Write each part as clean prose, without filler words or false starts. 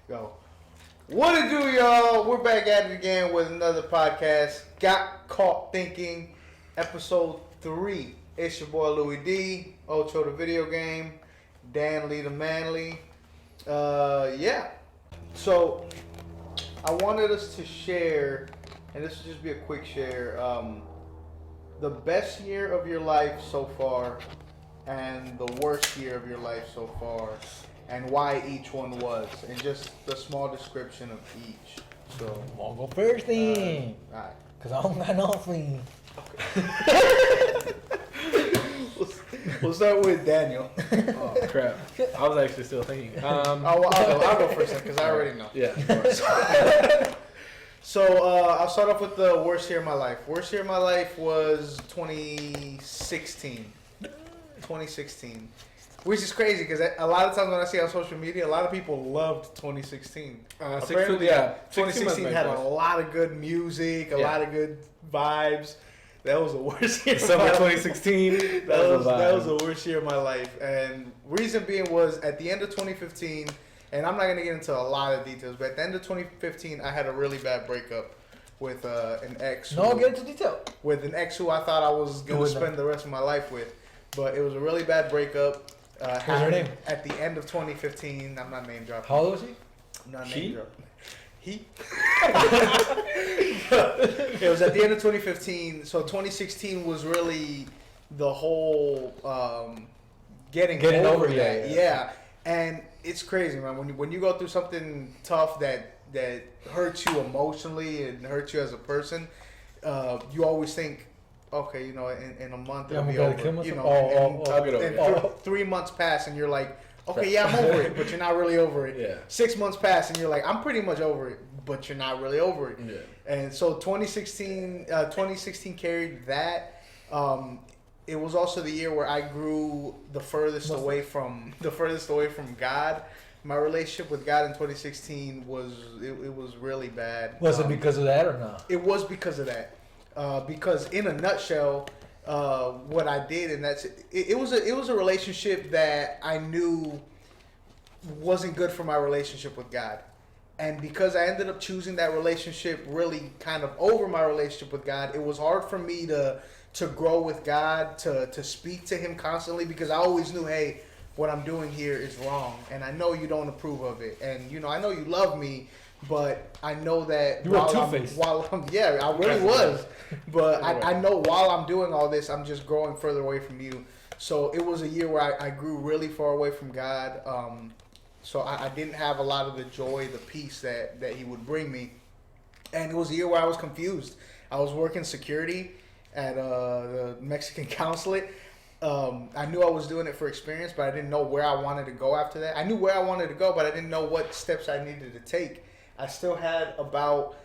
Go. What it do, y'all? We're back at it again with another podcast. Got Caught Thinking, episode 3. It's your boy Louis D, Ocho the video game, Dan Lee the Manly. Yeah. So I wanted us to share, and this will just be a quick share, the best year of your life so far and the worst year of your life so far, and why each one was, and just the small description of each. So I'll go first then. Alright. Because I don't got nothing. We'll start with Daniel. Oh crap! I was actually still thinking. I'll go first because I already know. Yeah. So I'll start off with the worst year of my life. Worst year of my life was 2016. 2016. Which is crazy because a lot of times when I see on social media, a lot of people loved 2016. Apparently, 2016 had a lot of good music, a lot of good vibes. That was the worst year. Summer 2016. That was the worst year of my life. And reason being was at the end of 2015, and I'm not going to get into a lot of details, but at the end of 2015, I had a really bad breakup with an ex. No, get into detail. With an ex who I thought I was going to spend the rest of my life with. But it was a really bad breakup. What's her name? At the end of 2015. I'm not name dropping. How old was he? I'm not name dropping. He? It was at the end of 2015. So 2016 was really the whole getting over that. Yeah. And it's crazy, man. When you go through something tough that hurts you emotionally and hurts you as a person, you always think, okay, in a month it'll be over. I'll get over it. 3 months pass and you're like, okay, yeah, I'm over it, but you're not really over it. Yeah. 6 months pass and you're like, I'm pretty much over it, but you're not really over it. Yeah. And so 2016 carried that. It was also the year where I grew the furthest away from God. My relationship with God in 2016 was really bad. Was it because of that or not? It was because of that. Because in a nutshell, what I did, and it was a relationship that I knew wasn't good for my relationship with God. And because I ended up choosing that relationship really kind of over my relationship with God, it was hard for me to grow with God, to speak to Him constantly, because I always knew, hey, what I'm doing here is wrong, and I know you don't approve of it, and I know you love me, but I know that you were two-faced. Yeah, I really was, but I know while I'm doing all this, I'm just growing further away from you. So it was a year where I grew really far away from God. So I didn't have a lot of the joy, the peace that He would bring me, and it was a year where I was confused. I was working security at the Mexican consulate. I knew I was doing it for experience, but I didn't know where I wanted to go after that. I knew where I wanted to go, but I didn't know what steps I needed to take. I still had about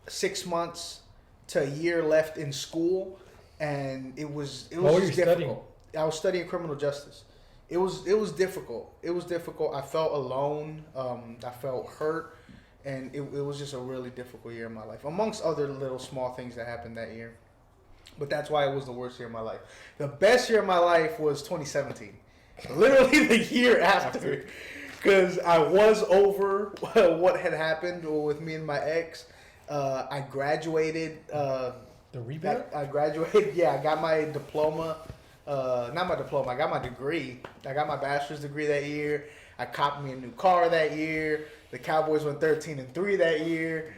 6 months to a year left in school, and it was just difficult. Studying? I was studying criminal justice. It was difficult. It was difficult. I felt alone. I felt hurt, and it was just a really difficult year in my life, amongst other little small things that happened that year. But that's why it was the worst year of my life. The best year of my life was 2017. Literally the year after. Because I was over what had happened with me and my ex. I graduated. The rebound? I graduated. Yeah, I got my diploma. Not my diploma. I got my degree. I got my bachelor's degree that year. I copped me a new car that year. The Cowboys went 13-3 that year.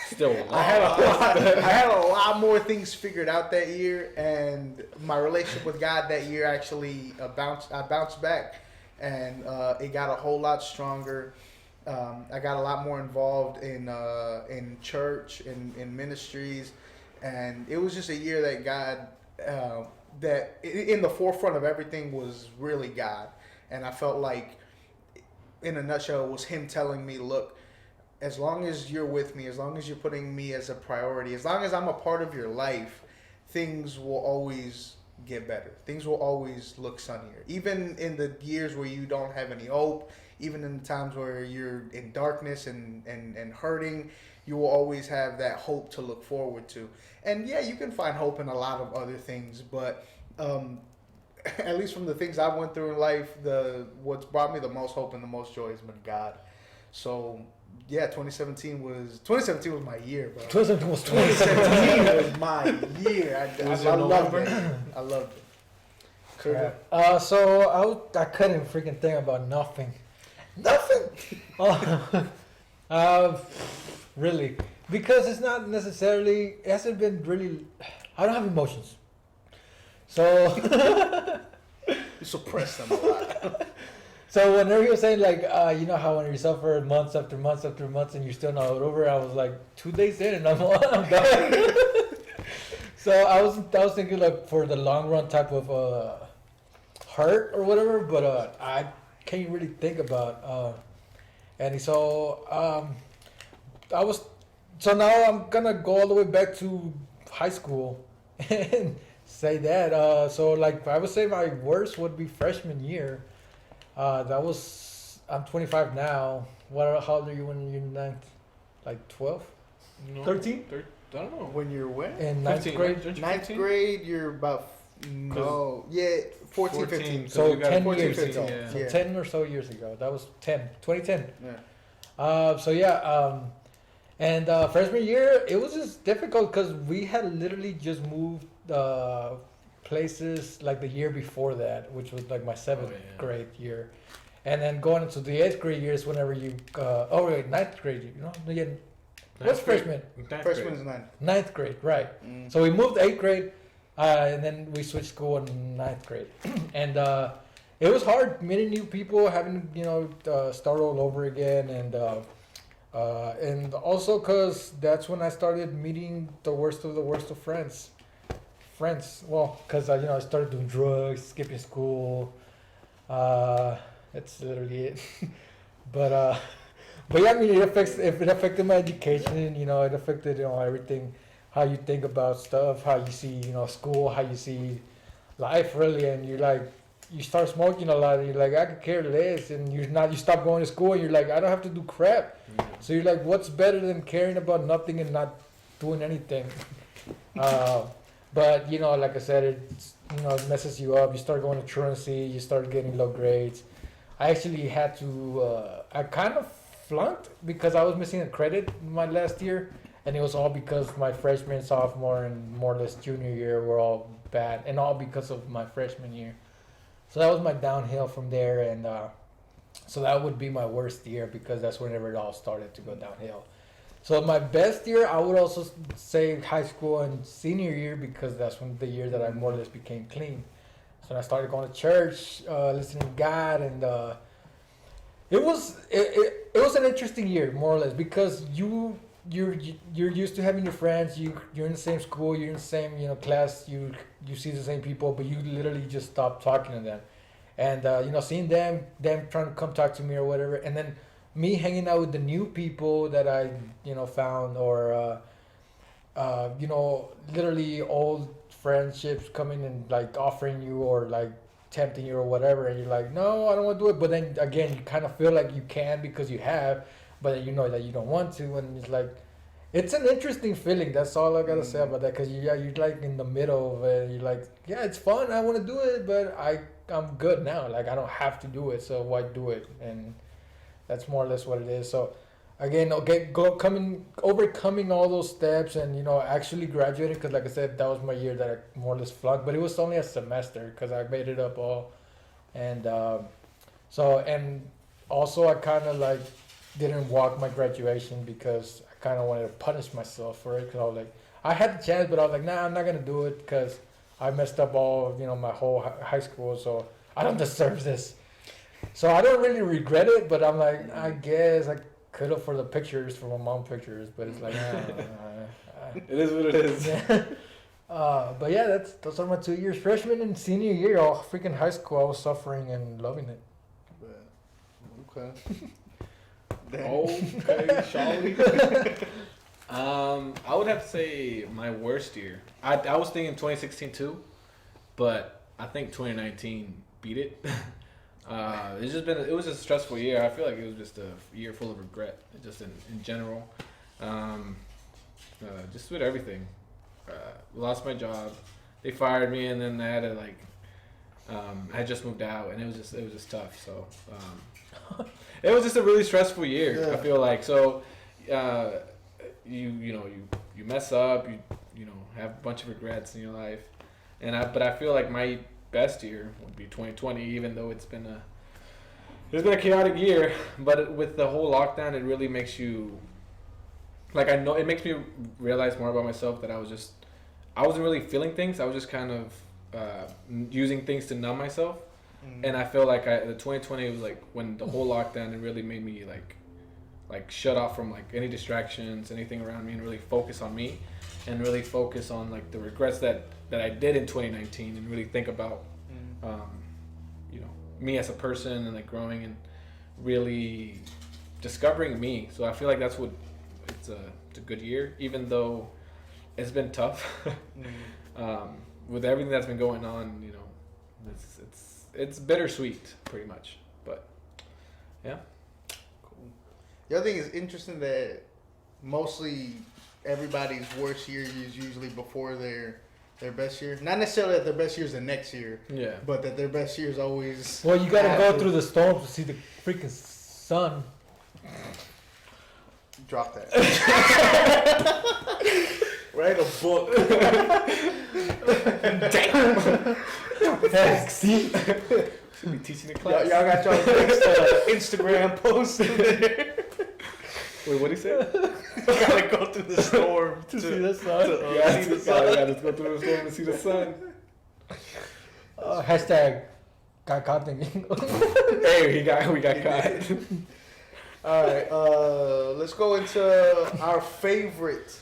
Still, I had a lot more things figured out that year, and my relationship with God that year actually bounced back, and it got a whole lot stronger. I got a lot more involved in church, in ministries, and it was just a year that God, that in the forefront of everything was really God, and I felt like, in a nutshell, it was Him telling me, look, as long as you're with me, as long as you're putting me as a priority, as long as I'm a part of your life, things will always get better. Things will always look sunnier. Even in the years where you don't have any hope, even in the times where you're in darkness and hurting, you will always have that hope to look forward to. And yeah, you can find hope in a lot of other things, but at least from the things I went through in life, what's brought me the most hope and the most joy has been God. So yeah, 2017 was my year, bro. 2017 was 2017 was my year. I loved it. I loved it. Crap. So I couldn't freaking think about nothing. Really, because it's not necessarily. It hasn't been really. I don't have emotions. So You suppress them a lot. So whenever he was saying like, you know how when you suffer months after months after months and you're still not over, I was like 2 days in and I'm done. So I was thinking like for the long run type of hurt or whatever, but I can't really think about. And so so now I'm gonna go all the way back to high school and say that. So like I would say my worst would be freshman year. I'm 25 now. How old are you when you're ninth? Like 12? No, 13? I don't know. When you're when? In ninth 15, grade? right? Ninth grade, you're about 14, 15. So 10 14, years 15, ago. yeah. So Yeah. 10 or so years ago. That was 2010. Yeah. So yeah, and freshman year, it was just difficult because we had literally just moved places like the year before that, which was like my seventh grade year. And then going into the 8th grade years, whenever ninth grade, you know? Yeah. What's freshman? Freshman is 9. Ninth grade, right. So we moved 8th grade, and then we switched school in 9th grade. And it was hard meeting new people, having, start all over again. And also because that's when I started meeting the worst of friends. Well, because I started doing drugs, skipping school. That's literally it. but yeah, I mean, it affected my education. It affected everything, how you think about stuff, how you see school, how you see life really, and you start smoking a lot, and you're like, I could care less, and you stop going to school, and you're like, I don't have to do crap. So you're like, what's better than caring about nothing and not doing anything? But like I said, it messes you up. You start going to truancy, you start getting low grades. I actually had to, I kind of flunked because I was missing a credit my last year, and it was all because my freshman, sophomore, and more or less junior year were all bad, and all because of my freshman year. So that was my downhill from there, and so that would be my worst year because that's whenever it all started to go downhill. So my best year, I would also say high school and senior year because that's when the year that I more or less became clean. So I started going to church, listening to God, and it was an interesting year, more or less, because you're used to having your friends, you're in the same school, you're in the same class, you see the same people, but you literally just stop talking to them, and seeing them trying to come talk to me or whatever, and then me hanging out with the new people that I found, or literally old friendships coming and like offering you or like tempting you or whatever, and you're like, no, I don't want to do it, but then again you kind of feel like you can because you have, but then that you don't want to, and it's like, it's an interesting feeling. That's all I gotta say about that, because you're like in the middle of it. You're like, yeah, it's fun, I want to do it, but I'm good now, like I don't have to do it, so why do it? And that's more or less what it is. So again, overcoming all those steps, and actually graduating, because like I said, that was my year that I more or less flunked, but it was only a semester because I made it up all, and and also I kind of like didn't walk my graduation because I kind of wanted to punish myself for it, because I was like, I had the chance, but I was like, nah, I'm not gonna do it because I messed up all my whole high school, so I don't deserve this. So I don't really regret it, but I'm like, I guess I could have for the pictures, for my mom pictures, but it's like, it is what it is. But yeah, those are my 2 years, freshman and senior year, all freaking high school. I was suffering and loving it. Okay. Okay, Charlie. I would have to say my worst year. I was thinking 2016 too, but I think 2019 beat it. It was a stressful year. I feel like it was just a year full of regret, just in general. Just with everything. Lost my job. They fired me, and then I had to I had just moved out, and it was just tough. So it was just a really stressful year. Yeah. I feel like so. You mess up. You know have a bunch of regrets in your life, but I feel like my best year would be 2020, even though it's been a chaotic year. But with the whole lockdown, it really makes you. Like I know it makes me realize more about myself that I wasn't really feeling things. I was just kind of using things to numb myself, and I feel like the 2020 was like when the whole lockdown, it really made me like shut off from like any distractions, anything around me, and really focus on me, and really focus on like the regrets that I did in 2019, and really think about me as a person, and like growing and really discovering me. So I feel like that's what it's a good year, even though it's been tough. With everything that's been going on, it's bittersweet, pretty much. But yeah. Cool. The other thing is interesting that mostly everybody's worst year is usually before their best year. Not necessarily that their best year is the next year. Yeah. But that their best year is always. Well, you gotta go through the storm to see the freaking sun. Drop that. Write a book. Damn. See? Should be teaching the class. Y'all got y'all next Instagram post in there. Wait, what did he say? You gotta go through the storm To see the sun. see the sun. Yeah, let's go through the storm to see the sun. Hashtag got caught thinking. Hey, we got caught. All right, let's go into our favorite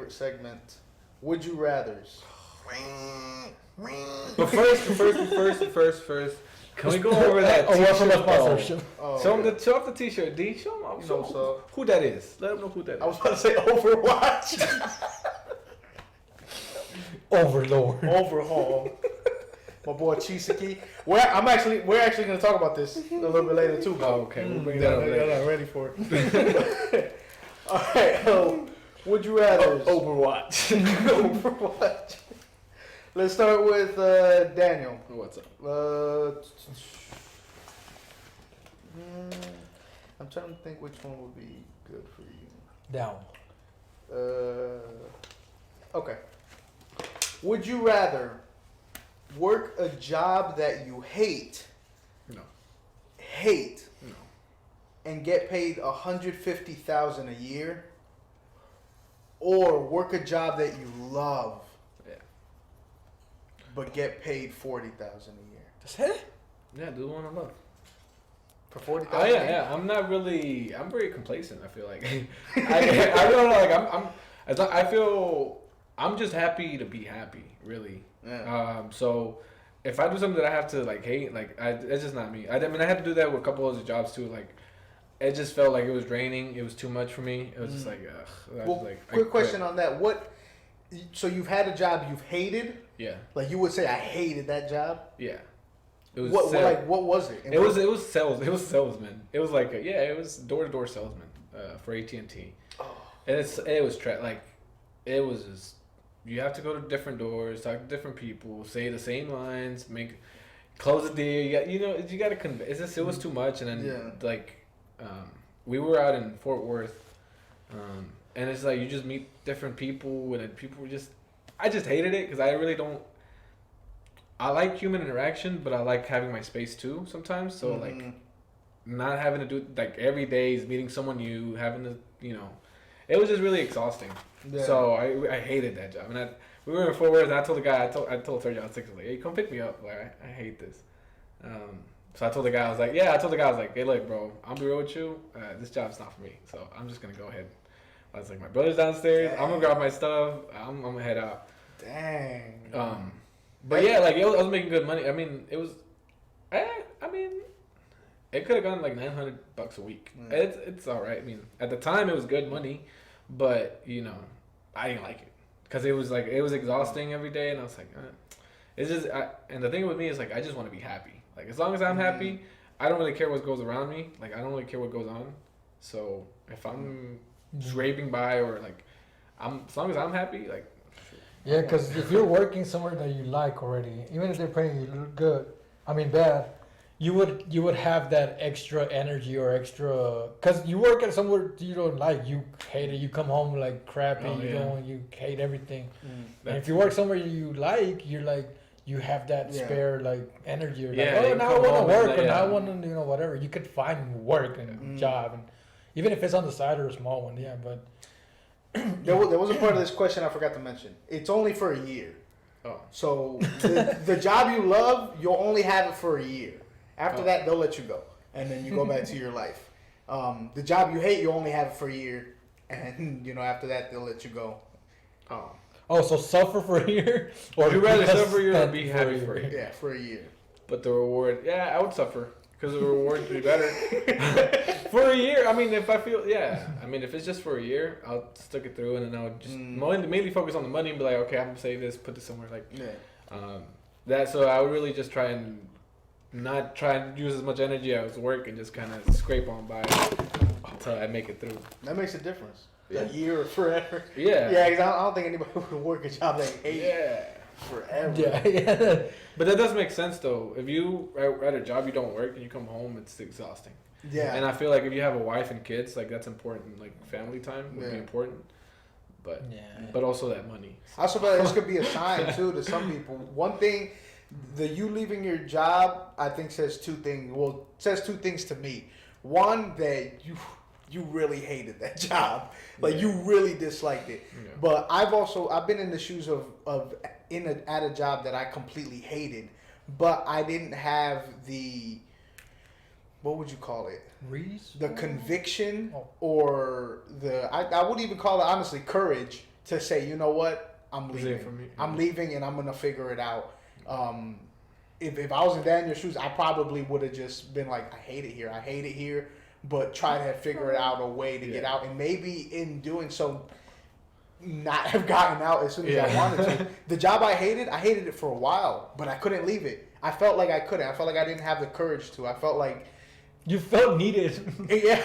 segment. Would you rather's? But first, can we go over that A word from a t-shirt? sponsorship. Oh, Show okay. them show off the t-shirt, D. Show them You know, so who that is. Let them know who that is. I was about to say Overwatch. Overlord. Overhaul. My boy Chisaki. We're actually gonna talk about this a little bit later too. Oh, okay. We'll bring Y'all that up later. not ready for it. All right. Would you rather? Overwatch. Overwatch. Let's start with Daniel. What's up? I'm trying to think which one would be good for you. Down. Okay. Would you rather work a job that you hate, No. No. and get paid $150,000 a year, or work a job that you love, Yeah. but get paid $40,000 a year? That's it? Yeah, do the one I love. For $40,000. Oh yeah. I'm very complacent. I feel like I don't know. Like I feel I'm just happy to be happy. Really. Yeah. So if I do something that I have to like hate, like it's just not me. I mean, I had to do that with a couple other jobs too. Like it just felt like it was draining. It was too much for me. It was just like, ugh. I was like, quick question on that. So you've had a job you've hated? Yeah. Like you would say, I hated that job. Yeah. It was What was it? It was sales. It was salesman. It was like it was door-to-door salesman for AT&T. Oh. And it was just you have to go to different doors, talk to different people, say the same lines, close the deal. You got to convey. It was too much. And then we were out in Fort Worth, and it's like you just meet different people, and then people were I just hated it because I really don't. I like human interaction, but I like having my space too sometimes. So like, not having to do like every day is meeting someone new, having to it was just really exhausting. Yeah. So I hated that job, and we were in Fort Worth, and I told the guy I told Sergio I was like, hey, come pick me up. Like I hate this. So I told the guy I was like, hey, look, bro, I'll be real with you. This job's not for me, so I'm just gonna go ahead. I was like, my brother's downstairs. Dang. I'm gonna grab my stuff. I'm gonna head out. Dang. But yeah, like I was making good money. I mean, it was. I mean, it could have gone like $900 a week. It's all right. I mean, at the time it was good money, but I didn't like it because it was exhausting every day, and I was like, it's just. And the thing with me is like I just want to be happy. Like as long as I'm happy, I don't really care what goes around me. Like I don't really care what goes on. So if I'm scraping by or like as long as I'm happy, like. Yeah, because if you're working somewhere that you like already, even if they're paying you good, I mean bad, you would have that extra energy or extra, because you work at somewhere you don't like, you hate it, you come home like crappy, you hate everything. And if you work somewhere you like, you're like, you have that spare like energy. You're like, oh, now I want to work, or now I want to, whatever. You could find work and job, and even if it's on the side or a small one, but. There was a part of this question I forgot to mention. It's only for a year. Oh. So the job you love, you'll only have it for a year. After that, they'll let you go, and then you go back to your life. The job you hate, you only have it for a year, and after that, they'll let you go. Oh, so suffer for a year, or would you rather suffer a year or be happy for a year? Yeah, for a year. But the reward, I would suffer because the reward would be better for a year. I mean, if I feel, if it's just for a year, I'll stick it through, and then I'll just mainly focus on the money and be like, okay, I'm gonna save this, put this somewhere, So I would really just try and not try and use as much energy as work and just kind of scrape on by until I make it through. That makes a difference. A year or forever. Yeah. Yeah, because I don't think anybody would work a job they hate. Yeah. Forever. Yeah. But that does make sense though. If you are at a job you don't work and you come home, it's exhausting. Yeah. And I feel like if you have a wife and kids, like that's important. Like family time would be important. But also that money. I also feel like this could be a sign too to some people. One thing, you leaving your job, I think says two things. Well, it says two things to me. One, that you really hated that job, like you really disliked it. Yeah. But I've been in the shoes at a job that I completely hated, but I didn't have the, what would you call it? The conviction or I would even call it honestly courage to say, you know what, I'm leaving. I'm leaving and I'm gonna figure it out. If I was in Daniel's shoes, I probably would have just been like, I hate it here, but try to figure it out a way to get out, and maybe in doing so, not have gotten out as soon as I wanted to. The job I hated it for a while, but I couldn't leave it. I felt like I couldn't. I felt like I didn't have the courage to. I felt like you felt needed. I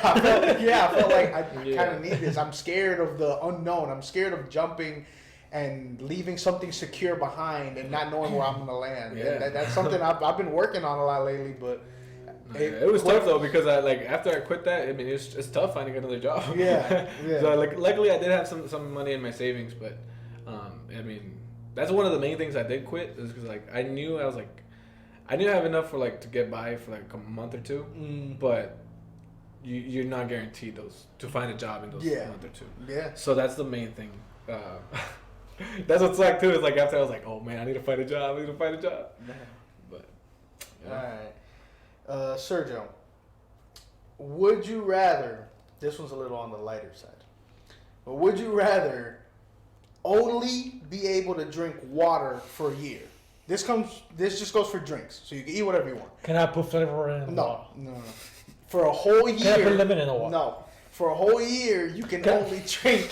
felt like I kind of need this. I'm scared of the unknown. I'm scared of jumping and leaving something secure behind and not knowing where I'm gonna land. Yeah. That's something I've been working on a lot lately, but. It was tough though because after I quit that, I mean it's tough finding another job. Yeah. So luckily I did have some money in my savings, but I mean that's one of the main things I did quit is because I knew I have enough for to get by for a month or two, but you're not guaranteed to find a job in those month or two. Yeah. So that's the main thing. That's what's too. Is after I was like, oh man, I need to find a job. But all right. Sergio, would you rather, this one's a little on the lighter side, but would you rather only be able to drink water for a year? This just goes for drinks, so you can eat whatever you want. Can I put flavor in the water? No. For a whole year. Can I put lemon in the water? No. For a whole year, you can only drink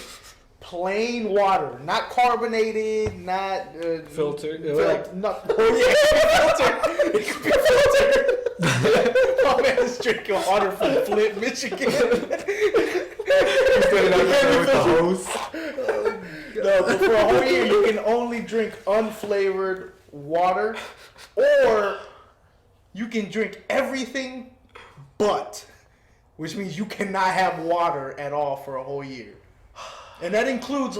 plain water, not carbonated, not filtered. Filtered. It could be filtered. My man is drinking water from Flint, Michigan. No, but for a whole year, you can only drink unflavored water, or you can drink everything but, which means you cannot have water at all for a whole year. And that includes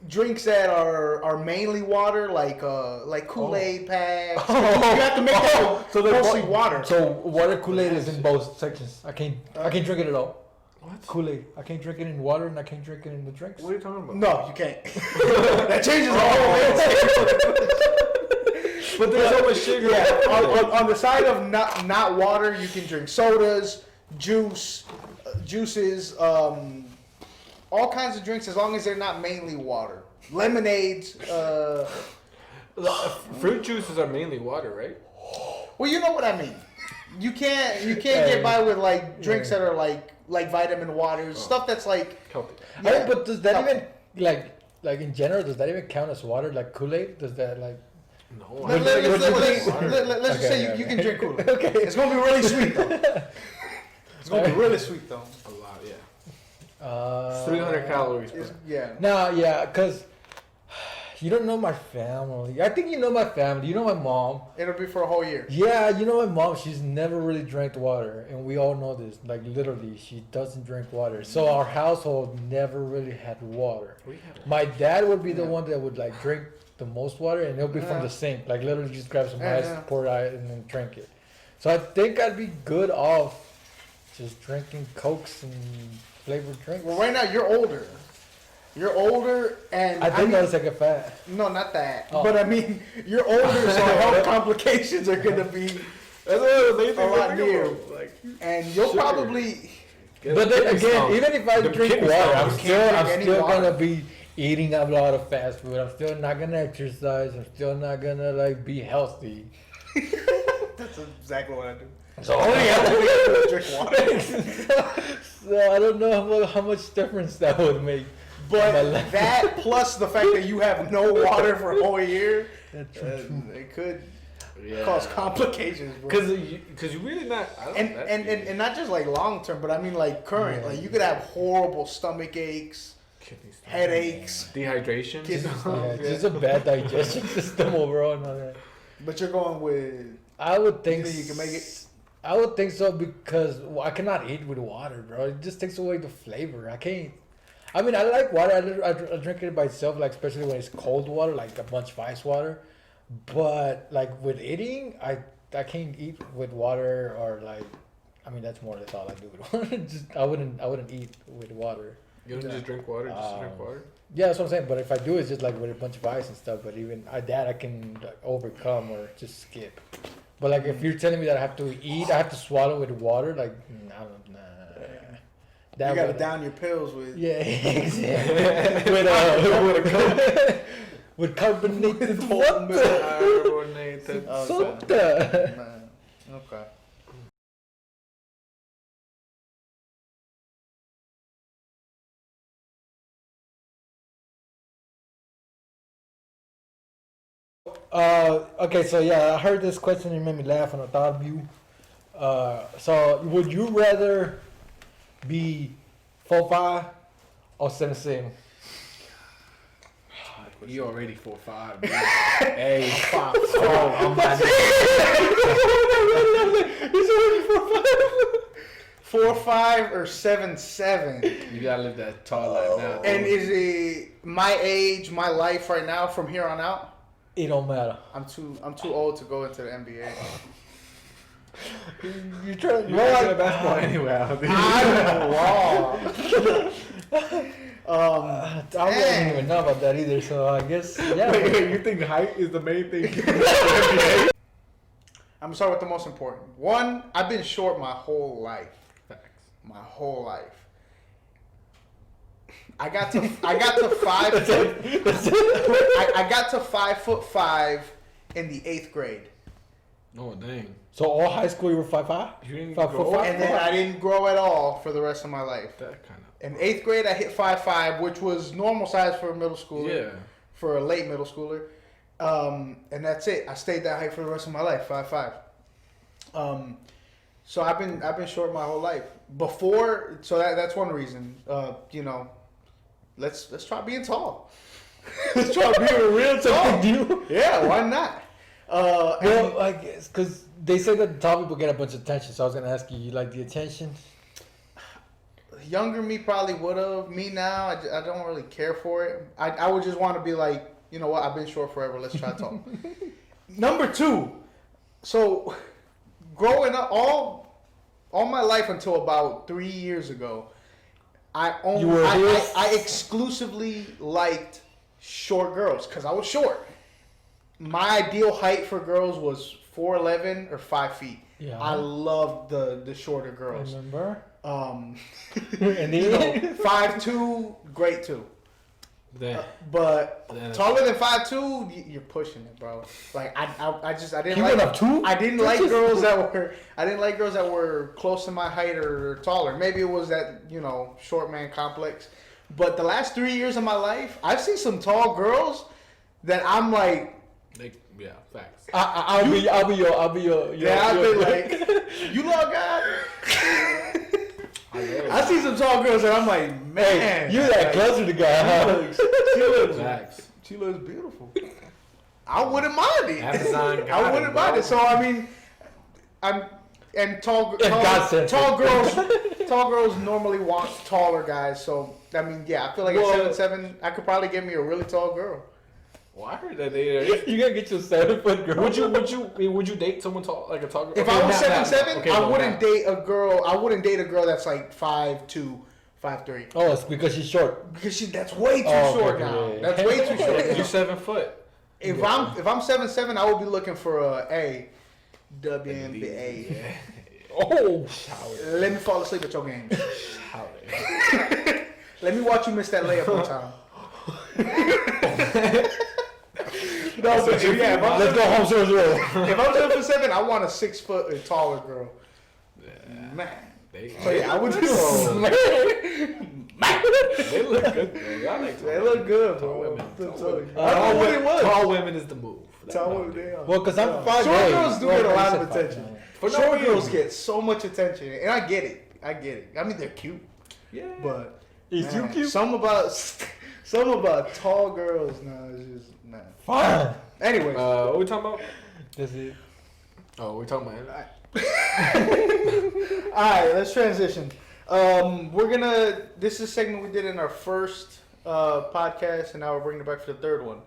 drinks that are mainly water, like Kool-Aid packs. You have to make that mostly water. So water Kool-Aid is in both sections. I can't drink it at all. What? Kool-Aid. I can't drink it in water and I can't drink it in the drinks. What are you talking about? No, you can't. That changes the whole landscape. But there's so much sugar. Yeah, on the side of not water, you can drink sodas, juices, all kinds of drinks as long as they're not mainly water. Lemonades. Fruit juices are mainly water, right? Well, you know what I mean. You can't get by with drinks that are like vitamin waters, stuff that's healthy. Yeah, but does that even like in general? Does that even count as water? Like Kool-Aid? Does that No. Let's just say you can drink Kool-Aid. Okay, it's gonna be really sweet though. It's gonna be really sweet though. A lot, yeah. 300 calories. Yeah. No, yeah, because You don't know my family. I think you know my family. You know my mom. It'll be for a whole year. Yeah, you know my mom. She's never really drank water, and we all know this. Like literally, she doesn't drink water. So our household never really had water. My dad would be the one that would like drink the most water, and it'll be from the sink. Like literally, just grab some ice, pour it out, and then drink it. So I think I'd be good off just drinking Cokes and flavored drinks. Well, right now you're older. You're older, and I did notice I get fat. No, not that. Oh. But I mean, you're older, so health complications are gonna be a lot near. Like, and you'll probably. But then again, even if I drink water, I'm still gonna be eating a lot of fast food. I'm still not gonna exercise. I'm still not gonna like be healthy. That's exactly what I do. So only have to drink water. So I don't know how much difference that would make. But that plus the fact that you have no water for a whole year, it could cause complications, bro. Because you really not. And not just like long term, but I mean like current. Yeah. Like you could have horrible stomach aches, headaches, dehydration. Just a bad digestion system overall. And all that. But you're going with. I would think you can make it. I would think so because I cannot eat with water, bro. It just takes away the flavor. I can't. I mean, I like water. I drink it by itself, like especially when it's cold water, like a bunch of ice water. But like with eating, I can't eat with water or like. I mean, that's more or less all I do with water. I wouldn't eat with water. You don't just drink water. Just drink water. Yeah, that's what I'm saying. But if I do, it's just like with a bunch of ice and stuff. But even that, I can like, overcome or just skip. But like, if you're telling me that I have to eat, I have to swallow with water, like, I don't know. That you gotta down your pills with. Yeah, exactly. with carbonated water. Carbonated soda. Okay. Okay, so yeah, I heard this question and it made me laugh and I thought of you. So would you rather be 4'5" or 7'7"? You already 4'5". Hey, 5'5". He's already 4'5" or 7'7". You gotta live that tall life now. And is it my age, my life right now from here on out? It don't matter. I'm too old to go into the NBA. You're trying to play basketball anyway. I'm wrong. I don't even know about that either. So I guess yeah. Wait, you think height is the main thing? I'm gonna start with the most important. One, I've been short my whole life. Facts. My whole life. I got to 5 foot. I got to 5'5" in the 8th grade. Oh dang! So all high school you were 5'5"? You didn't 5'5", and then I didn't grow at all for the rest of my life. That kind of. In 8th grade, I hit 5'5", which was normal size for a middle schooler. Yeah. For a late middle schooler, and that's it. I stayed that height for the rest of my life, 5'5". So I've been short my whole life. Before, so that's one reason. Let's try being tall. Let's try being real tall. Yeah, why not? Well, I guess because they say that the tall people get a bunch of attention. So I was gonna ask you, you like the attention? Younger me probably would have. Me now, I don't really care for it. I would just want to be like, you know what? I've been short forever. Let's try tall. Number 2. So growing up, all my life until about 3 years ago, I exclusively liked short girls because I was short. My ideal height for girls was 4'11" or 5 feet. Yeah. I loved the shorter girls. Remember? And 5'2", great too. But taller than 5'2", you're pushing it, bro. Like I didn't you like. Went up 2? I didn't like girls that were close to my height or taller. Maybe it was that short man complex. But the last 3 years of my life, I've seen some tall girls that I'm like. Yeah, facts. I'll be your. Yeah, I've been like, you love God. I see some tall girls and I'm like, man, you're that closer to God. She looks facts. She looks beautiful. I wouldn't mind it. Amazon I wouldn't mind it. So I mean, tall girls normally want taller guys. So I mean, yeah, I feel like at 7'7", I could probably get me a really tall girl. Well, I heard that they. You gotta get your 7-foot girl. Would you date someone tall, like a tall girl? If I was 7'7", I wouldn't date a girl. I wouldn't date a girl that's like 5'2", 5'3". Oh, it's because she's short. Because that's way too short now. Yeah. That's way too short. You're 7 foot. If I'm 7'7", I would be looking for a WNBA. Yeah. Oh, Let me fall asleep at your game. Let me watch you miss that layup one time. No, but yeah, let's go home 0-0. If I'm 7'7", I want a 6 foot or taller girl. Man. So yeah, I would do. They look good, bro. I like They look good, bro. Tall women is the move. Tall women, they are. Well, because I'm 5'8". Short girls do get a lot of attention. Short Girls get so much attention, and I get it. I mean, they're cute. Yeah. But is you cute? Some about tall girls now is just Fine. Anyway, what we talking about? That's it. Oh, we're talking about. All right, let's transition. This is a segment we did in our first podcast, and now we're bringing it back for the third one.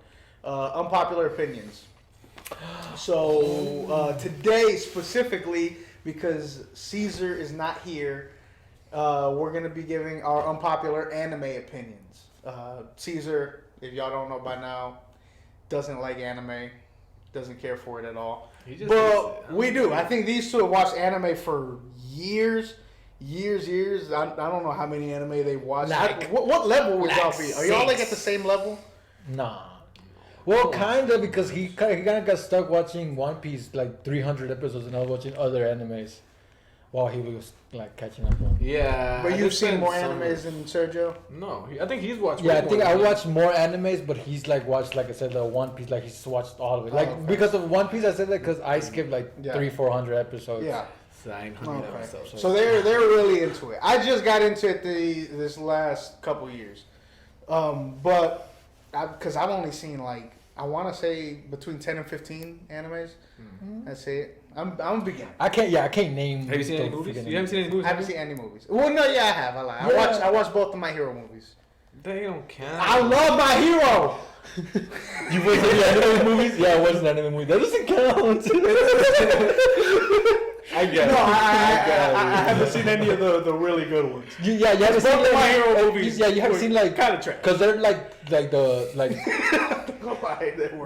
Unpopular opinions. So today specifically, because Caesar is not here, we're gonna be giving our unpopular anime opinions. Caesar, if y'all don't know by now, doesn't like anime, doesn't care for it at all. But we do. I think these two have watched anime for years. I don't know how many anime they've watched. What level would y'all be? Are y'all like at the same level? Nah. Well, kind of, because he kind of got stuck watching One Piece like 300 episodes, and I was watching other animes while he was like catching up on. Yeah. But you've seen more animes than Sergio? No, I think he's watched. Yeah, I think I watched more animes, but he's like watched, like I said, the One Piece. Like he's watched all of it. Like because of One Piece, I said that because I skipped like 300-400 episodes. Yeah. 900 episodes. So they're really into it. I just got into it this last couple years, but because I've only seen like, I want to say between 10 and 15 animes. Mm-hmm. That's it. I'm a beginner. I can't name. Have you seen any movies? You haven't seen any movies? I haven't seen any movies. Well, no, yeah, I have. I watched both of My Hero movies. They don't count. I love My Hero. You watched any anime movies? Yeah, I watched an anime movie. That doesn't count. I get it. No, I haven't seen any of the really good ones. You haven't seen My Hero movies. Yeah, you haven't seen like kind of trash. Because they're like the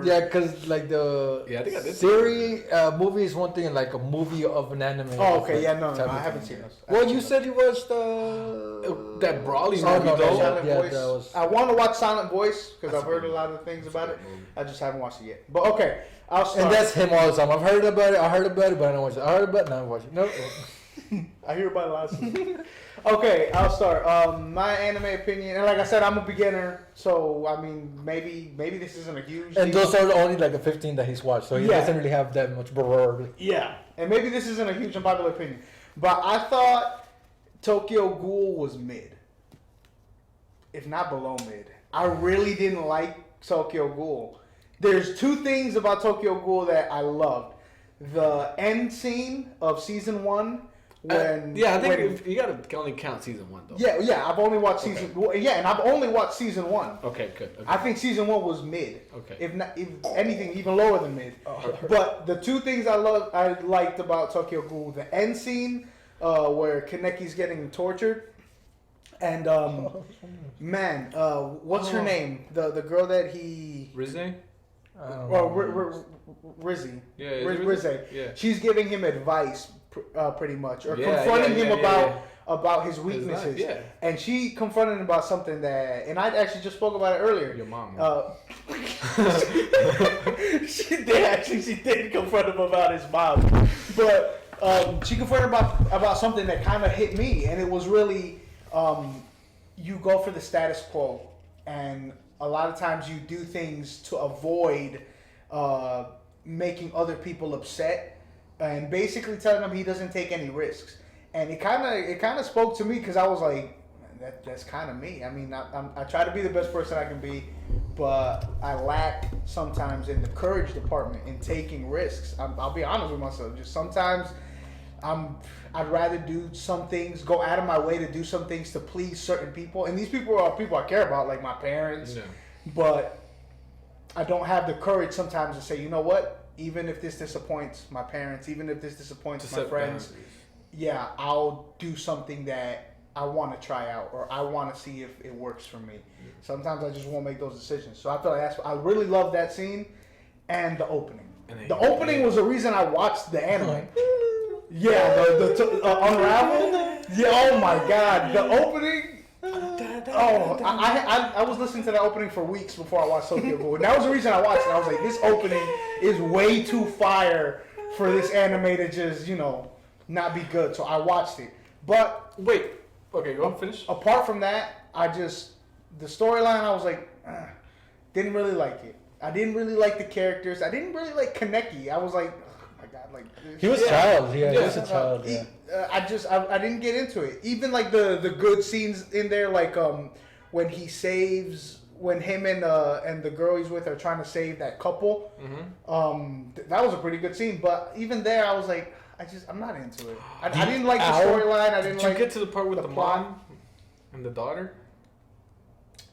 yeah, because like the I think I did series movie is one thing, and like a movie of an anime. Oh, okay, yeah, no, I haven't seen those. Well, you said you watched that Brawley movie, though. I want to watch Silent Voice because I've heard a lot of things about it. I just haven't watched it yet. But okay, I'll start. And that's him all the time. I've heard about it, but I don't watch it. I heard about it, now I watch it. Nope. I hear about it lots. Okay, I'll start. My anime opinion, and like I said, I'm a beginner, so I mean, maybe this isn't a huge. And those are only like the 15 that he's watched, so he doesn't really have that much variety. Yeah, and maybe this isn't a huge unpopular opinion, but I thought Tokyo Ghoul was mid, if not below mid. I really didn't like Tokyo Ghoul. There's two things about Tokyo Ghoul that I loved: the end scene of season 1. I think you gotta only count season 1 though. Yeah, I've only watched season. Yeah, and I've only watched season 1. Okay, good. Okay. I think season 1 was mid. Okay. If anything, even lower than mid. But the two things I liked about Tokyo Ghoul: the end scene, where Kaneki's getting tortured, and what's her name? The girl that he. Rizzy. Rizzy. Yeah, Rizzy. Yeah. She's giving him advice, pretty much, or confronting him about his weaknesses. Yeah. And she confronted him about something that, and I actually just spoke about it earlier. Your mom. She did confront him about his mom, but she confronted him about something that kind of hit me, and it was really, you go for the status quo, and a lot of times you do things to avoid making other people upset, and basically telling him he doesn't take any risks. And it kind of spoke to me, because I was like, that's kind of me. I mean, I try to be the best person I can be, but I lack sometimes in the courage department in taking risks. I'll be honest with myself. Just sometimes I'd rather do some things, go out of my way to do some things to please certain people, and these people are people I care about, like my parents. Yeah. But I don't have the courage sometimes to say, you know what? Even if this disappoints my parents, even if this disappoints my friends, yeah, I'll do something that I want to try out or I want to see if it works for me. Sometimes I just won't make those decisions. So I feel like I really love that scene and the opening. The opening was the reason I watched the anime. Yeah, the Unravel. Yeah, oh my God, the opening. Oh, I was listening to that opening for weeks before I watched Tokyo Ghoul. And that was the reason I watched it. I was like, this opening is way too fire for this anime to just, not be good. So I watched it. But wait, okay, go on, finish. Apart from that, the storyline, I was like, didn't really like it. I didn't really like the characters. I didn't really like Kaneki. I was like, oh my God, like he was a child. Yeah, he was a child. Yeah. I didn't get into it. Even like the good scenes in there, like when him and the girl he's with are trying to save that couple. Mm-hmm. That was a pretty good scene. But even there, I was like, I'm not into it. I didn't like the storyline. I didn't like. Did you get to the part with the mom and the daughter?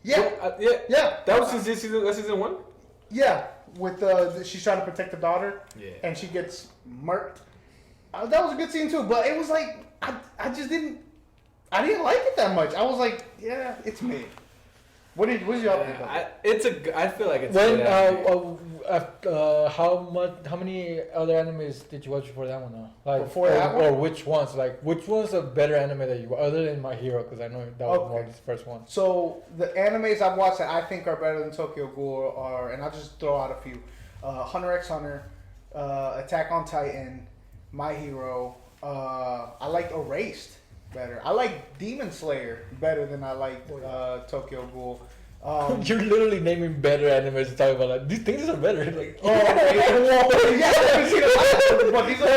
Yeah, yeah. That was season 1. Yeah, with she's trying to protect the daughter. Yeah, and she gets murked. That was a good scene too, but it was like I didn't like it that much. I was like, yeah, it's me. What did your opinion? I feel like it's when how many other animes did you watch before that one? Like before that one? Or which ones? Like which one's a better anime that you other than My Hero? Because I know that was more the first one. So the animes I've watched that I think are better than Tokyo Ghoul are, and I'll just throw out a few: Hunter x Hunter, Attack on Titan, My Hero. I liked Erased better. I like Demon Slayer better than I liked Tokyo Ghoul. You're literally naming better animes and talking about like these things are better. Like, but these are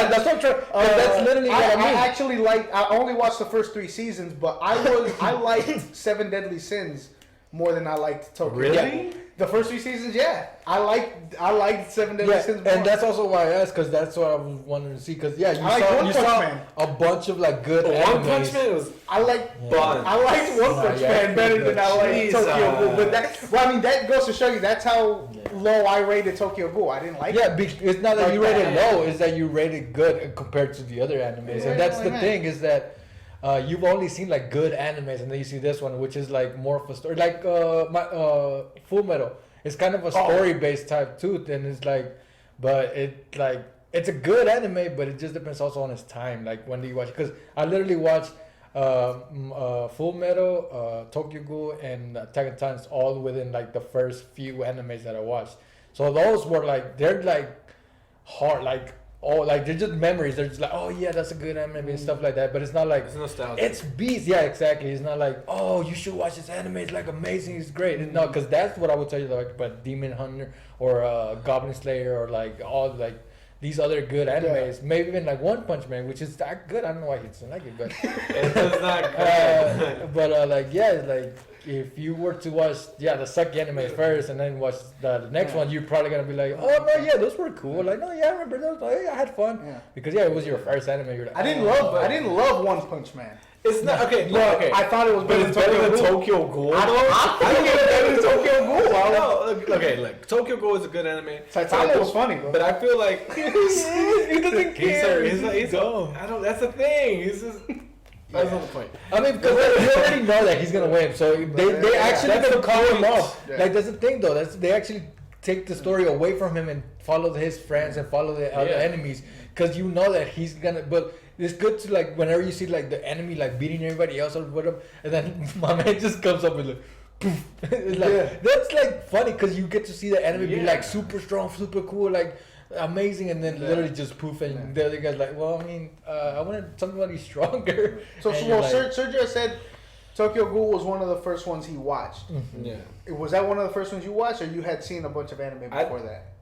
that's what I'm trying. That's literally what I mean. I actually I only watched the first 3 seasons, but I liked Seven Deadly Sins more than I liked Tokyo. Really? Yeah. The first 3 seasons, yeah. I liked Seven Deadly Sins more. And that's also why I asked, because that's what I was wanting to see. Because you saw a bunch of like good animes. One Punch Man was. I liked One Punch Man better than I liked Tokyo Ghoul. But that goes to show you that's how low I rated Tokyo Ghoul. I didn't like it. Yeah, it's not that you rated low; it's that you rated good compared to the other animes. And that's the thing is that. You've only seen like good animes, and then you see this one, which is like more of a story, like Full Metal. It's kind of a story-based type too, and it's like, but it's a good anime, but it just depends also on its time. Like when do you watch it? Because I literally watched Full Metal, Tokyo Ghoul, and Attack on Titan all within like the first few animes that I watched. So those were like they're like hard, like. Oh, like they're just memories. They're just like, oh yeah, that's a good anime and stuff like that. But it's not like it's nostalgic. It's beast, yeah, exactly. It's not like, oh, you should watch this anime. It's like amazing. It's great. No, because that's what I would tell you like about Demon Hunter or Goblin Slayer or like all like these other good animes. Yeah. Maybe even like One Punch Man, which is that good. I don't know why he doesn't like it, but it's not good. But like yeah, like. If you were to watch, the sucky anime first and then watch the next one, you're probably gonna be like, oh no, yeah, those were cool. Like, no, yeah, I remember those. Like, yeah, I had fun because it was your first anime. You're like, I didn't love One Punch Man. It's not okay. I thought it was better than Tokyo Ghoul. I think it's better than Tokyo Ghoul. Okay, look, Tokyo Ghoul is a good anime. Saitama was funny, bro. But I feel like he doesn't care. He's dumb. I don't. That's the thing. He's just. That's not the point. I mean, because you already know that he's gonna win, so they actually gonna call him off. Yeah. Like that's the thing, though. They actually take the story away from him and follow his friends and follow the other enemies, because you know that he's gonna. But it's good to like whenever you see like the enemy like beating everybody else up with him, and then my man just comes up and like. Poof. It's like that's like funny because you get to see the enemy be like super strong, super cool, like. Amazing, and then literally just poof, and the other guy's like, well, I mean, I wanted somebody stronger. So Sergio said Tokyo Ghoul was one of the first ones he watched. Mm-hmm. Yeah. Was that one of the first ones you watched, or you had seen a bunch of anime before that?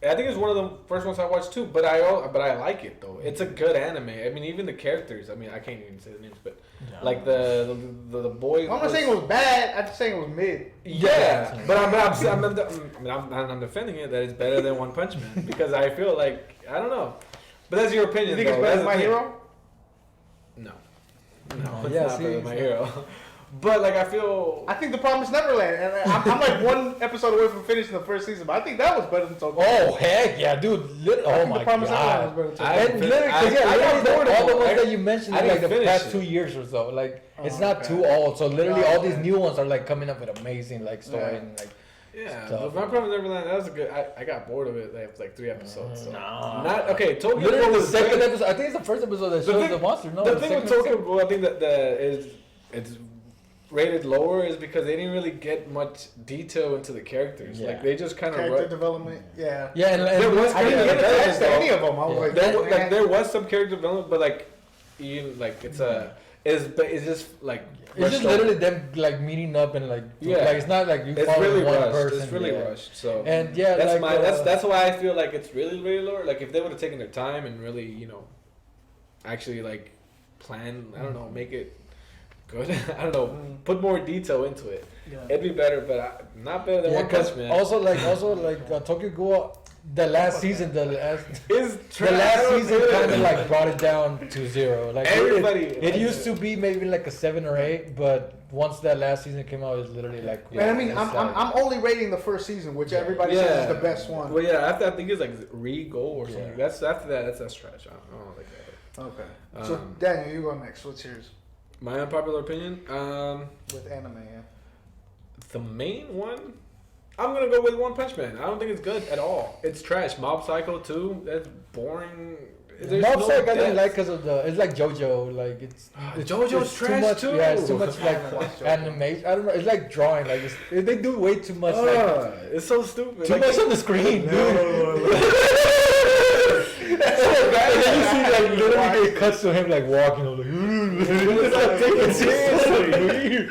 I think it's one of the first ones I watched too. But I like it though. It's a good anime. I mean, even the characters. I mean, I can't even say the names, but like the boys. I'm not saying it was bad. I'm just saying it was mid. Yeah, but I'm defending it that it's better than One Punch Man because I feel like I don't know. But that's your opinion. You think it's better than My Hero? No, Oh, it's yeah, not see, better than My Hero. But like I feel. I think The Promised Neverland, and I'm like one episode away from finishing the first season, but I think that was better than Tokyo. Oh heck yeah, dude! Oh my The Promised god! Neverland was better than And Tokyo. literally, all the ones that you mentioned, I like didn't the finish past it. 2 years or so, like it's Oh, not okay. too old. So literally, Oh, all these okay. new ones are like coming up with amazing like story Yeah. and like. Yeah, So- but My Promised Neverland, that was a good. I got bored of it. Like 3 episodes. So. Nah. Not okay. Tokyo Literally, Ghoul the was second good. episode. I think it's the first episode that The shows thing- the monster. No, the the thing second with Tokyo episode. Ghoul, I think that it's rated lower is because they didn't really get much detail into the characters. Yeah. Like they just kind of Character development, yeah. Yeah, and There was I didn't character get attached to development, any of them. I was Yeah. like, there was some character development, but like you like it's just like it's just rushed over. literally them like meeting up and like Yeah. like it's not like you It's follow really one rushed. person. It's really yeah. rushed. So And yeah, that's like that's why I feel like it's really lower. Like if they would have taken their time and really actually like plan, I don't know, make it good. I don't know, put more detail into it. yeah. It'd be better, but not better than Yeah, One Punch because Man. also like Tokyo Ghoul, the last season, the last season kind of like brought it down to 0. Like Everybody it likes used it. to be maybe like a 7 or 8, but once that last season came out, it's literally like. And I mean, it's I'm only rating the first season, which everybody says is the best one. Well, yeah, after I think it's like Re-Go or something. Yeah. That's after that. That's trash. I don't like that. Okay. So Um, Daniel, you go next. What's yours My unpopular opinion. with anime? Yeah. The main one, I'm gonna go with One Punch Man. I don't think it's good at all. It's trash. Mob Psycho 2, that's boring. There's Mob no Psycho I didn't depth. like because of the. It's like JoJo. Like it's JoJo's it's too trash much, too. Yeah, it's too much I like haven't watched JoJo. animation. I don't know. It's like drawing. Like they do way too much. Like It's so stupid. too Like, much on the screen, dude. And then you see like literally it cuts to him like walking. I'm like, it's not taking seriously.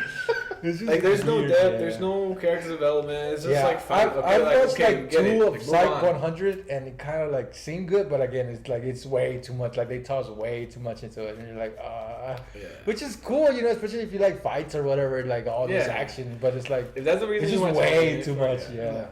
It's just like there's no weird, depth. yeah. There's no character development. It's just Yeah, like fight. I've watched like get 2 it. of Like, move Psych on. 100 and it kind of like seemed good, but again, it's like it's way too much. Like they toss way too much into it, and you're like, Yeah. which is cool, especially if you like fights or whatever, like all this Yeah. action. But it's like If that's the reason it's you just watch way anime, too much. Yeah. Yeah.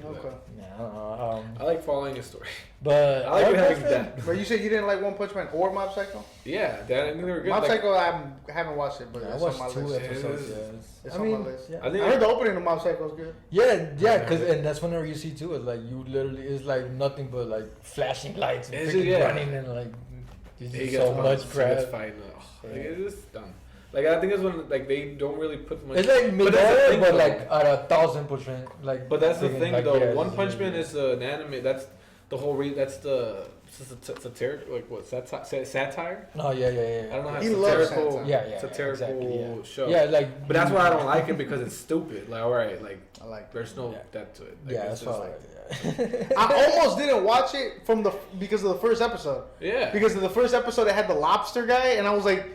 Okay. Yeah, I don't know. I like following a story. But I like One having Punch Man- that. But you said you didn't like One Punch Man or Mob Psycho? Yeah, I think they were good. Mob Like, Psycho, I haven't watched it, but Yeah, I it's on watched my 2 list. episodes. It is- Yeah, it's I on my mean, list. yeah. I think I heard the opening of Mob Psycho is good. Yeah, because and that's whenever you see too. It's like you literally, it's like nothing but like flashing lights and Is freaking it? Yeah. running and like there's he just gets so punched, much he crap. gets fighting. Like, Yeah. it's just dumb. Like I think it's when like they don't really put much. It's like But that's the Midoriya, thing, but though. like at 1,000%. Like, But that's the freaking, thing like, though. yeah, One it's Punch really Man good. is an anime. That's the whole that's the satire, like what satire. Oh yeah. I don't know how He loves satirical. satire. Yeah, satirical exactly, yeah. show. Yeah, like. But that's why I don't like it because it's stupid. Like all right, like I like there's no Yeah. depth to it. Like, Yeah, it's that's just why. like Yeah. I almost didn't watch it because of the first episode. yeah. Because of the first episode, it had the lobster guy, and I was like,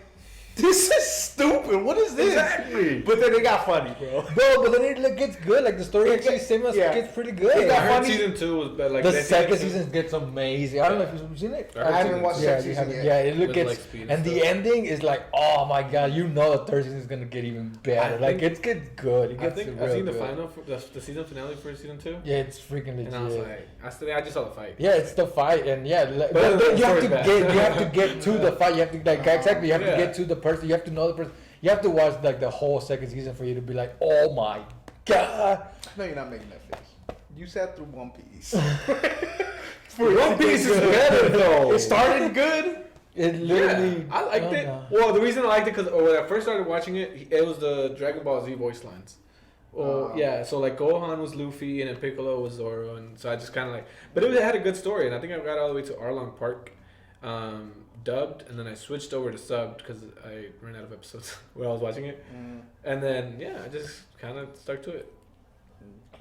"This is stupid. What is this?" Exactly. But then it got funny, bro. Bro, but then it like, gets good. Like the story It actually gets- yeah. gets pretty good. It I got heard funny. season 2 was better. Like The that second season season gets amazing. I don't know if you've seen it. I haven't watched Yeah, second you season haven't. yet. Yeah, it look With, gets like, speed and and the stuff. ending is like, oh my god, the third season is gonna get even better. I Like think- it gets good. It I gets think real I've seen the good. final, the season finale for season 2, Yeah, it's freaking legit. and I was like, I just saw the fight. Yeah, it's the fight, and yeah, like, But but you have story's to bad. get, you have to get to the fight. You have to like exactly. You have Yeah. to get to the person. You have to know the person. You have to watch like the whole second season for you to be like, oh my god. No, you're not making that face. You sat through One Piece. One Piece is better though. It started good. It literally. I liked oh, it. no. Well, the reason I liked it because when I first started watching it, it was the Dragon Ball Z voice lines. Well, yeah, so like Gohan was Luffy and then Piccolo was Zoro, and so I just kind of like, but it had a good story, and I think I got all the way to Arlong Park, dubbed, and then I switched over to subbed because I ran out of episodes while I was watching it, and then yeah, I just kind of stuck to it.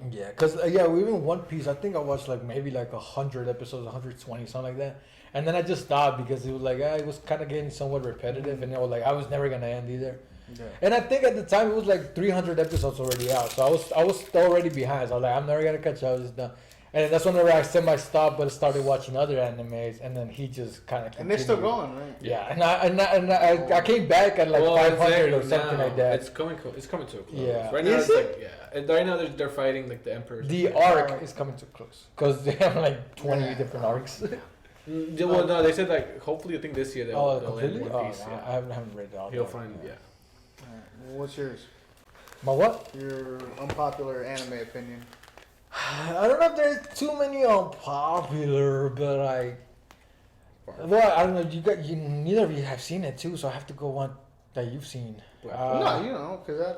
Yeah, cause yeah, even One Piece. I think I watched like maybe like 100 episodes, 120, something like that, and then I just stopped because it was like it was kind of getting somewhat repetitive, and I was like I was never gonna end either. Yeah. And I think at the time it was like 300 episodes already out, so I was already behind. So I was like I'm never gonna catch up. It's done. And that's whenever I semi-stopped, but started watching other animes, and then he just kind of. And they're still going, right? Yeah, and I came back at like 500 or something like that. It's coming to a close. Yeah. Right now, Is it's like, yeah. And right now, they're fighting like the emperors. The arc is coming to a close because they have like 20 different arcs. Well, no, they said like hopefully I think this year they'll completely? end One Piece. No, Yeah. I haven't read it all. You'll find, yeah. Well, what's yours? My what? Your unpopular anime opinion. I don't know if there's too many unpopular, but like, well, I don't know. Neither of you have seen it too, so I have to go one that you've seen. No, you know, because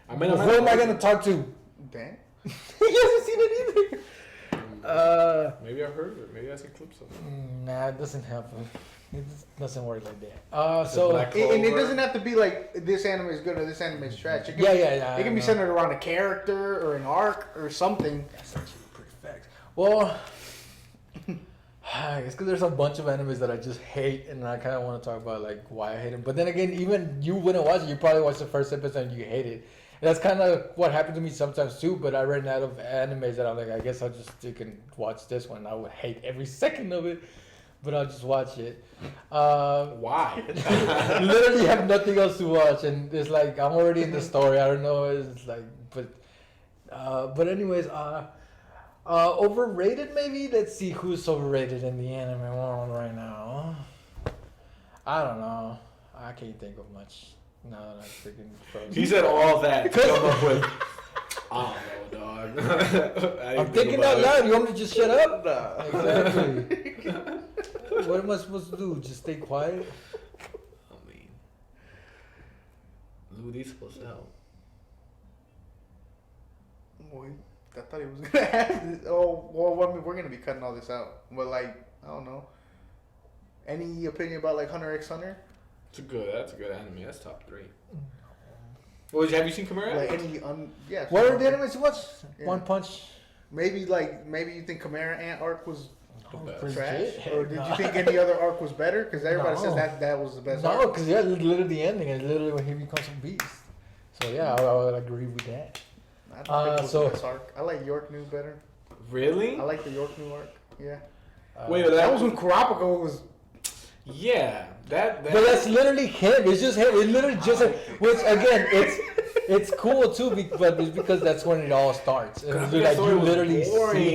who am I gonna talk to? Dan? He hasn't seen it either. Maybe I heard it. Maybe I seen clips of it. Nah, it doesn't happen. It doesn't work like that. So Black And it doesn't have to be like this anime is good or this anime is trash. It can yeah. It can be centered around a character or an arc or something. That's actually pretty facts. Well, I guess because there's a bunch of animes that I just hate, and I kind of want to talk about like why I hate them. But then again, even you wouldn't watch it. You probably watch the first episode and you hate it. And that's kind of what happened to me sometimes too. But I ran out of animes that I'm like, I guess I'll just stick and watch this one. I would hate every second of it, but I'll just watch it. Why? Literally have nothing else to watch, and it's like I'm already in the story. I don't know. It's like, but anyways, overrated maybe. Let's see who's overrated in the anime world right now. I don't know. I can't think of much. No, I'm freaking frozen. He said all that to come up with. I don't know, dog. I'm thinking out loud. You want me to just shut up? Nah. Exactly. What am I supposed to do? Just stay quiet? I mean, Ludi's supposed to help. Wait, I thought he was gonna ask this. Oh, well, I mean, we're gonna be cutting all this out. But like, I don't know. Any opinion about like Hunter x Hunter? That's a good anime. That's top 3. Well, have you seen Chimera? Like any yeah. What are the animes you watch? Yeah. One Punch. Maybe you think Chimera Ant arc was Pretty trash, shit. or did No. you think any other arc was better? Because everybody No. says that was the best. No, arc. because yeah, literally the ending is literally when he becomes a beast. So yeah, I would agree with that. I don't think it was so- the best arc. I like York New better. Really? I like the York New arc. Yeah, Wait, that was when Kurapika was. Yeah, that. But that's literally him. It's just him. It's literally just him. Which again, it's cool too, but it's because that's when it all starts. And it's like you literally see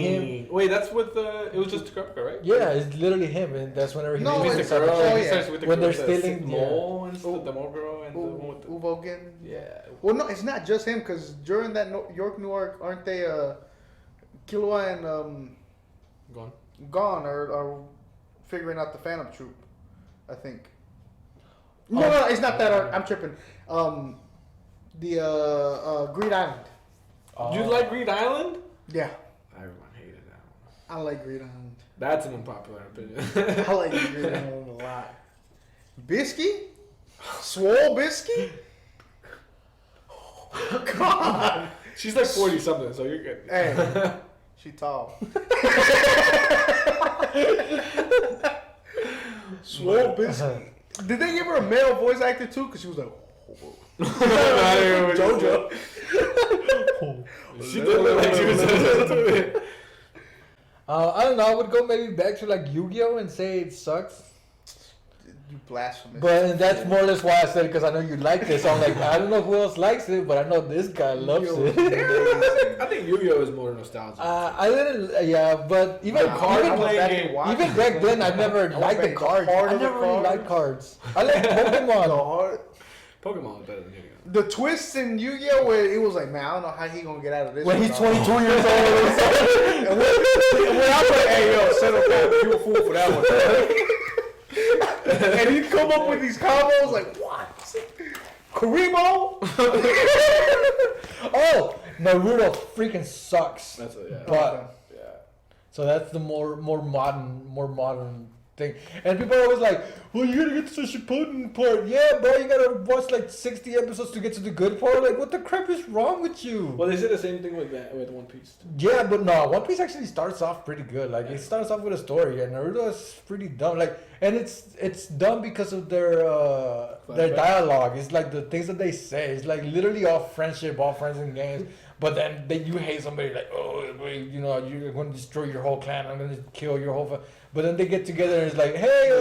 him. Wait, that's with it was just Kurapika, right? Yeah, it's literally him, and that's whenever he No, He meets it's the girl. oh, He yeah. starts with the When girl, they're the stealing- mole and stuff, the mole girl and the one with the. Uvogen. Yeah. Well, no, it's not just him because during that York New arc, aren't they Killua and gone or figuring out the Phantom Troop? I think. No, it's not that arc. I'm tripping. The Greed Island. You like Greed Island? Yeah, Everyone hated that one. I like Greed Island. That's an unpopular opinion. I like Greed Island a lot. Bisky? Swole Bisky? Oh, God. She's like 40 something, so you're good. Hey, she tall. Swole Bisky. Did they give her a male voice actor too? Because she was like, JoJo. She did look like she was. I don't know. I would go maybe back to like Yu-Gi-Oh and say it sucks. You blasphemous. But that's more or less why I said it because I know you like this. So I'm like, I don't know who else likes it, but I know this guy loves it. I think Yu-Gi-Oh is more nostalgic. I didn't, yeah, but even even back then, I never liked the cards. I never really liked cards. I like Pokemon. Pokemon is better than Yu-Gi-Oh. The twists in Yu-Gi-Oh where it was like, man, I don't know how he gonna get out of this. When he's one, 22 dog. years old. And when I'm like, hey, yo, settle down. You a fool for that one. And he'd come up with these combos like, what? Karimo? Oh, Naruto freaking sucks. That's a, yeah. But Yeah. so that's the more modern thing. And people are always like, well, you gotta get to the Shippuden part. Yeah, bro, you gotta watch like 60 episodes to get to the good part. Like, what the crap is wrong with you? Well, they said the same thing with One Piece. Yeah, but no, One Piece actually starts off pretty good. Like, it starts off with a story, and Naruto is pretty dumb. Like, and it's dumb because of their dialogue. It's like the things that they say. It's like literally all friendship, all friends and games. But then you hate somebody like, oh, you know, you're going to destroy your whole clan. I'm going to kill your whole. But then they get together and it's like, hey,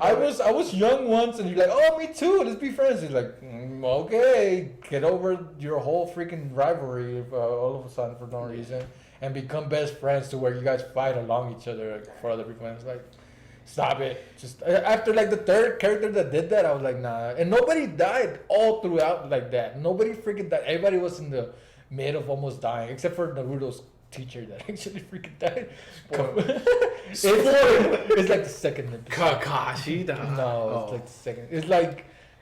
I was young once, and you're like, oh, me too. Let's be friends. It's like, okay, get over your whole freaking rivalry all of a sudden for no reason, and become best friends to where you guys fight along each other for other people. And it's like, stop it. Just after like the third character that did that, I was like, nah. And nobody died all throughout like that. Nobody freaking died. Everybody was in the mid of almost dying, except for Naruto's teacher that actually freaking died. It's like the second episode. Kakashi died. No, it's like the second.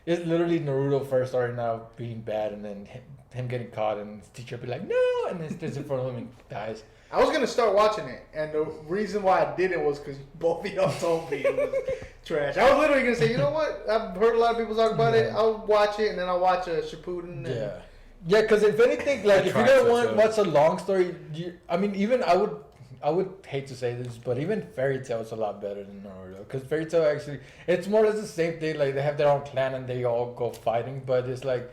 It's literally Naruto first starting out being bad, and then him getting caught, and his teacher be like, no, and then stands in front of him and dies. I was gonna start watching it, and the reason why I didn't was because both of y'all told me it was trash. I was literally gonna say, you know what? I've heard a lot of people talk about it. I'll watch it, and then I'll watch Shippuden. And Yeah, because if anything, like if you're gonna watch a long story, even I would hate to say this, but even Fairy Tail is a lot better than Naruto. Because Fairy Tail actually, it's more or less the same thing. Like they have their own clan and they all go fighting, but it's like,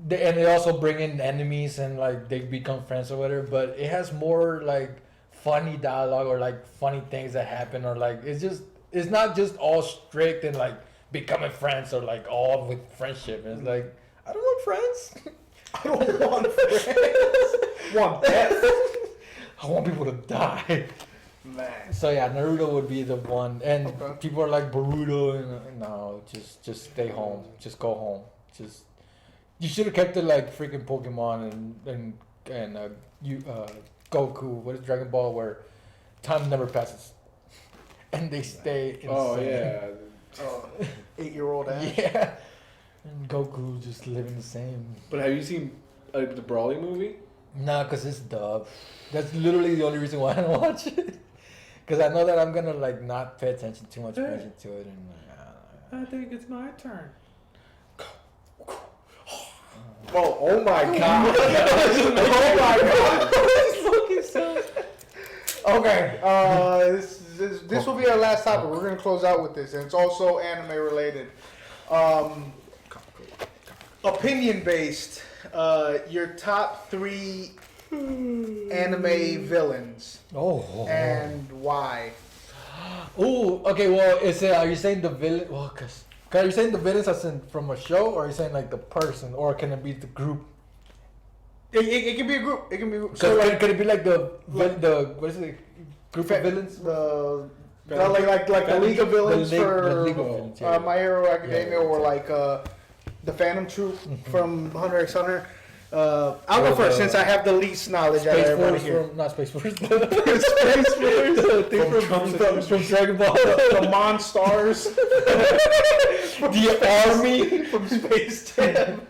they also bring in enemies and like they become friends or whatever. But it has more like funny dialogue or like funny things that happen, or like it's not just all strict and like becoming friends or like all with friendship. It's like, I don't want friends. I don't want friends. Want death. I want people to die. Man. So yeah, Naruto would be the one. And people are like Boruto, and no, just stay home. Just go home. You should have kept it like freaking Pokemon and Goku. What is Dragon Ball, where time never passes, and they stay. Oh yeah. 8-year-old ass. Yeah. And Goku just living the same. But have you seen the Broly movie? Nah, cause it's dub. That's literally the only reason why I don't watch it. Cause I know that I'm gonna like not pay attention too much to it, and I think it's my turn. Oh my god! Oh my god! Okay, this will be our last topic. We're gonna close out with this, and it's also anime related. Opinion based. Your top 3 anime villains. Oh. And why? Oh, okay. Well, are you saying the villain? Well, cause are you saying the villains as in from a show, or are you saying like the person, or can it be the group? It can be a group. It can be. So like, could it be like the what is it? Group of villains? Like the League of Villains for League of Villains, yeah. My Hero Academia, yeah, or like the Phantom Troop from Hunter x Hunter. I'll go first since I have the least knowledge out of everybody here. Not Space Force. Space Force. The thing from Dragon Ball. The Monstars. The Army from Space Jam.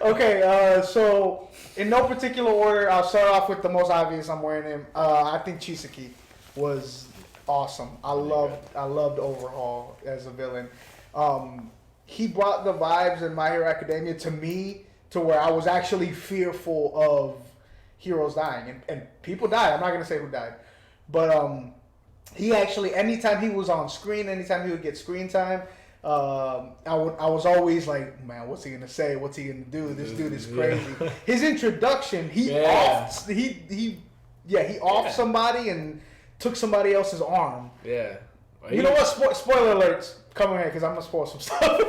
Okay, so in no particular order, I'll start off with the most obvious. I'm wearing him. I think Chisaki was awesome. I loved Overhaul as a villain. He brought the vibes in My Hero Academia to me, to where I was actually fearful of heroes dying. And people died. I'm not going to say who died. But he actually, anytime he was on screen, anytime he would get screen time, I was always like, man, what's he going to say? What's he going to do? This dude is crazy. His introduction, he offed somebody and took somebody else's arm. Yeah. You know what? Spoiler alerts. Come here, because I'm gonna spoil some stuff.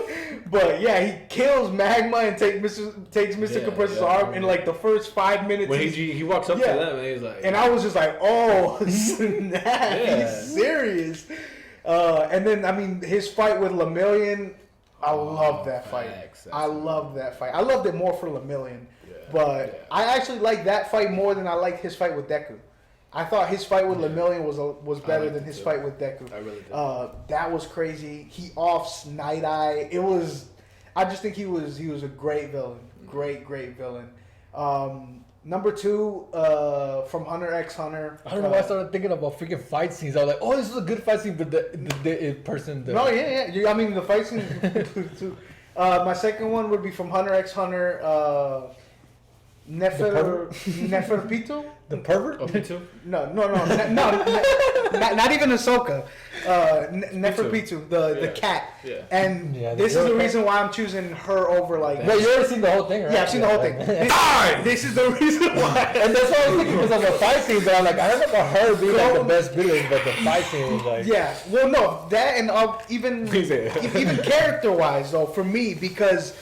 But yeah, he kills Magma and takes Mr. Compressor's arm in like the first 5 minutes. When he walks up to them and he's like, and I was just like, oh snap, he's serious. And then I mean his fight with Lemillion, I love that fight. I love that fight. I loved it more for Lemillion, but I actually like that fight more than I liked his fight with Deku. I thought his fight with Lemillion was better than his fight with Deku. I really did. That was crazy. He offs Night Eye. I just think he was a great villain. Great villain. Number 2, from Hunter x Hunter. I don't know why I started thinking about freaking fight scenes. I was like, oh, this is a good fight scene, but the person. No, yeah. I mean, the fight scene too. My second one would be from Hunter x Hunter. Neferpito? The pervert? Oh, me too. No, not even Ahsoka. Neferpitou, the cat. Yeah. And Yeah, this is the cat. reason why I'm choosing her over like. But you already seen the whole thing, right? Yeah, I've seen the whole thing. This is the reason why. And that's why I was thinking because of the fight scene, but I'm like, I don't know about her being like the best villain, but the fight scene was like. Yeah, well, no, that and even character wise though, for me, because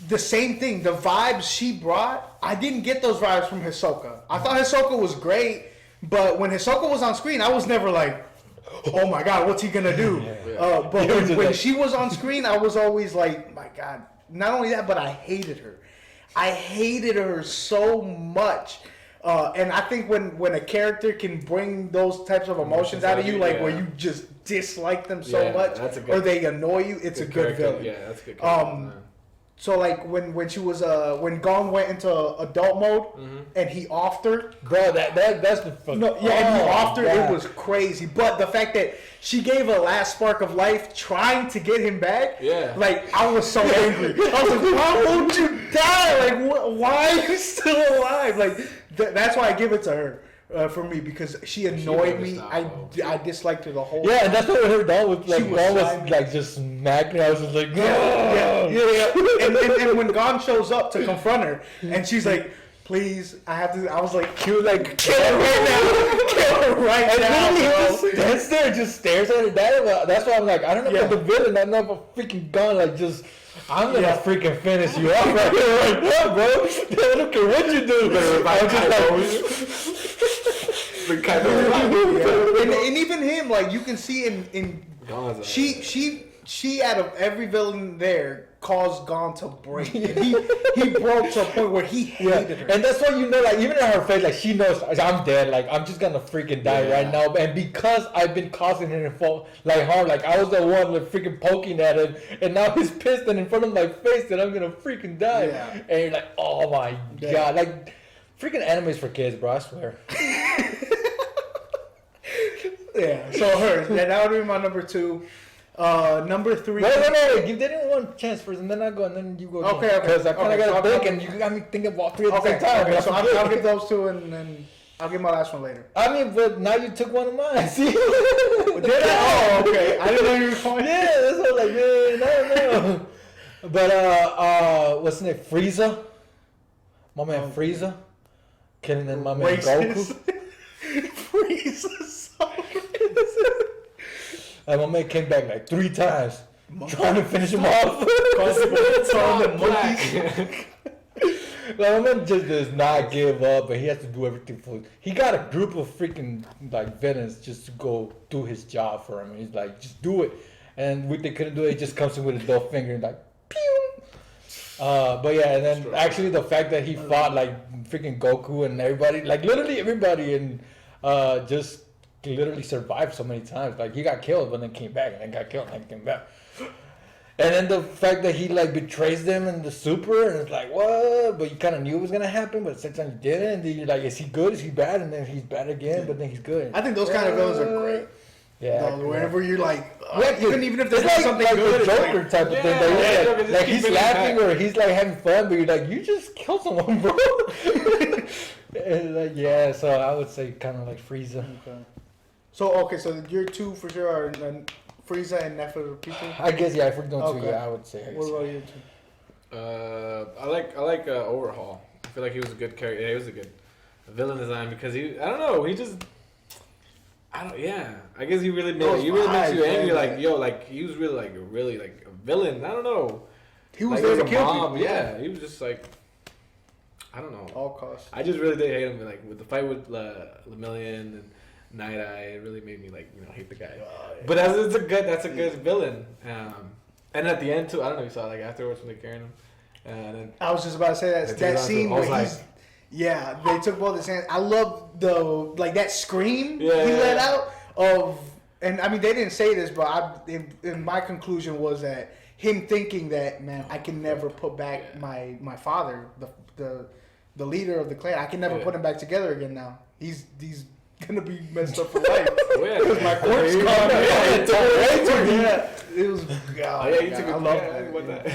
the same thing, the vibes she brought, I didn't get those vibes from Hisoka. I thought Hisoka was great, but when Hisoka was on screen, I was never like, oh my god, what's he gonna do? But when she was on screen, I was always like, my god. Not only that, but I hated her. I hated her so much. And I think when a character can bring those types of emotions out of you, like where you just dislike them so much, or they annoy you, it's a good villain. Yeah, that's a good character. So like when she was when Gon went into adult mode and he offed her, bro, that's the fuck. no, yeah, and he offed her, it was crazy. But the fact that she gave a last spark of life trying to get him back, like I was so angry. I was like, why won't you die? Like, why are you still alive? Like that's why I give it to her. For me, because she annoyed me. I disliked her the whole time. Yeah, and that's what her dog was like. Gon was like just smacking. I was just like, yeah. And when Gon shows up to confront her, and she's like, "Please, I have to." I was like, "Kill her right now! Kill her right now!" He just stands there and just stares at her dad. That's why I'm like, I don't know if the villain. I know if a freaking Gon like just. I'm gonna freaking finish you off right here, right now, bro. I don't care what you do, but I'm just like, and even him, like you can see in she out of every villain there caused Gon to break. He broke to a point where he hated her. And that's why you know, like even in her face, like she knows I'm dead. Like I'm just gonna freaking die right now. And because I've been causing him to fall like harm, like I was the one like freaking poking at him, and now he's pissed and in front of my face that I'm gonna freaking die. Yeah. And you're like, oh my god, like freaking animes for kids, bro. I swear. Yeah. So her, that would be my number 2. Number 3. Wait. Give them one chance first, and then I go, and then you go. Okay. Because I kind of got to think, and you got me thinking about 3 at the same time. Okay, so I'll give those 2, and then I'll give my last one later. I mean, but now you took one of mine. See? Did I? Oh, okay. I didn't know you were going. Yeah, that's what I was like, man, I don't know. But what's his name? Frieza. My man Frieza. Killing then my man Goku. Frieza's so Like my man came back like 3 times, trying to finish him off. Like my man just does not give up, but he has to do everything for. He got a group of freaking like villains just to go do his job for him. He's like, just do it, and when they couldn't do it, he just comes in with a dull finger and like, pew. But yeah, and then actually the fact that he fought like freaking Goku and everybody, like literally everybody, and just literally survived so many times. Like he got killed, but then came back, and then got killed, and then came back. And then the fact that he like betrays them in the super, and it's like what? But you kind of knew it was gonna happen, but sometimes you didn't. And then you're like, is he good? Is he bad? And then he's bad again, but then he's good. I think those kind of villains are great. Yeah. Whenever you're like, even if there's like, something like good, the Joker type of thing. Like he's laughing or he's like having fun, but you're like, you just killed someone, bro. And like so I would say kind of like Frieza. Okay. So your 2 for sure are Frieza and Neferpitou. I guess if we're doing 2, I would say. What about you 2? I like Overhaul. I feel like he was a good character. Yeah, he was a good villain design because I don't know. I guess he really makes you angry. Like he was really like a villain. I don't know. He was there to kill people. Yeah, he was just like, I don't know. All costs. I just really did hate him. Like with the fight with Lemillion and Night Eye, it really made me like hate the guy. But that's a good villain. And at the end too, I don't know if you saw like afterwards when they're carrying him. And then I was just about to say that scene where they took both his hands. I love that scream he let out of, and I mean they didn't say this, but in my conclusion was that him thinking that, man, I can never put back my father, the leader of the clan. I can never put him back together again. Now he's gonna be messed up for life. Because my corpse gone. It was. I love that.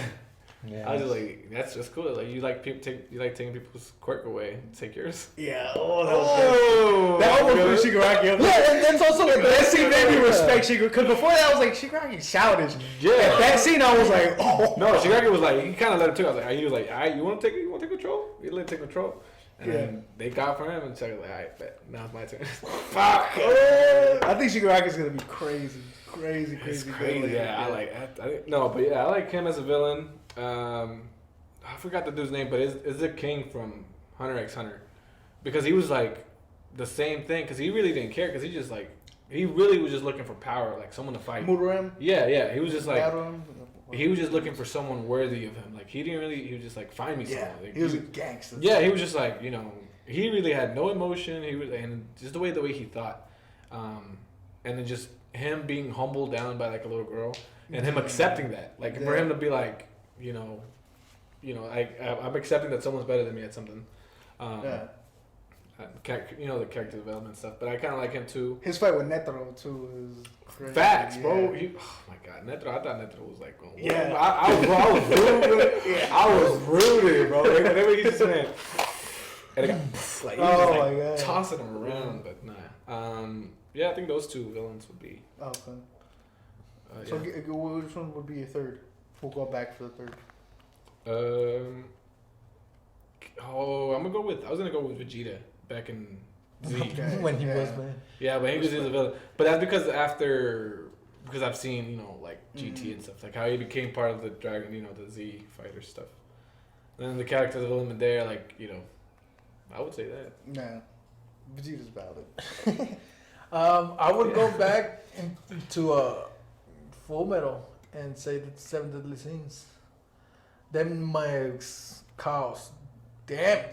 Yeah. I was just like, that's just cool. Like you like taking people's quirk away, take yours. Yeah. Oh, that was that almost put Shigaraki up. Yeah, and that's also like that scene made me respect Shigaraki, because before that I was like, Shigaraki's childish. Yeah. At that scene I was like, oh. No, Shigaraki was like, he kind of let it too. I was like, he was like, all right, you want to take control? You let him take control. And then they got for him, and Shigaraki was like, all right, bet. Now it's my turn. Fuck. I think Shigaraki's gonna be crazy. It's crazy. Yeah, I like him as a villain. I forgot the dude's name, but it's the king from Hunter x Hunter, because he was like the same thing, because he really didn't care, because he really was just looking for power, like someone to fight. Muram. Yeah, he was just like he was just looking for someone worthy of him. Like he was just like, find me someone. Like, he was a gangster. Yeah, he was just like, he really had no emotion. He was, and just the way he thought, and then just him being humbled down by like a little girl, and him accepting that, like for him to be like, I'm accepting that someone's better than me at something. The character development stuff, but I kind of like him too. His fight with Netero too is crazy. Facts, bro. Oh my god, Netero. I thought Netero was like, I was rooted. I was rooted, bro. Whenever he just went, and it got like, he was just tossing him around, but nah. Yeah, I think those two villains would be. Okay. So which one would be your third? We'll go back for the third. I was gonna go with Vegeta back in Z. Okay. When he was, man. Yeah, but he was a villain. But that's because I've seen, like GT and stuff, like how he became part of the Dragon, the Z fighter stuff. And then the character development there, like, I would say that. Nah, Vegeta's valid. I would go back into Full Metal and say the 7 Deadly Sins. Them my cows. Damn.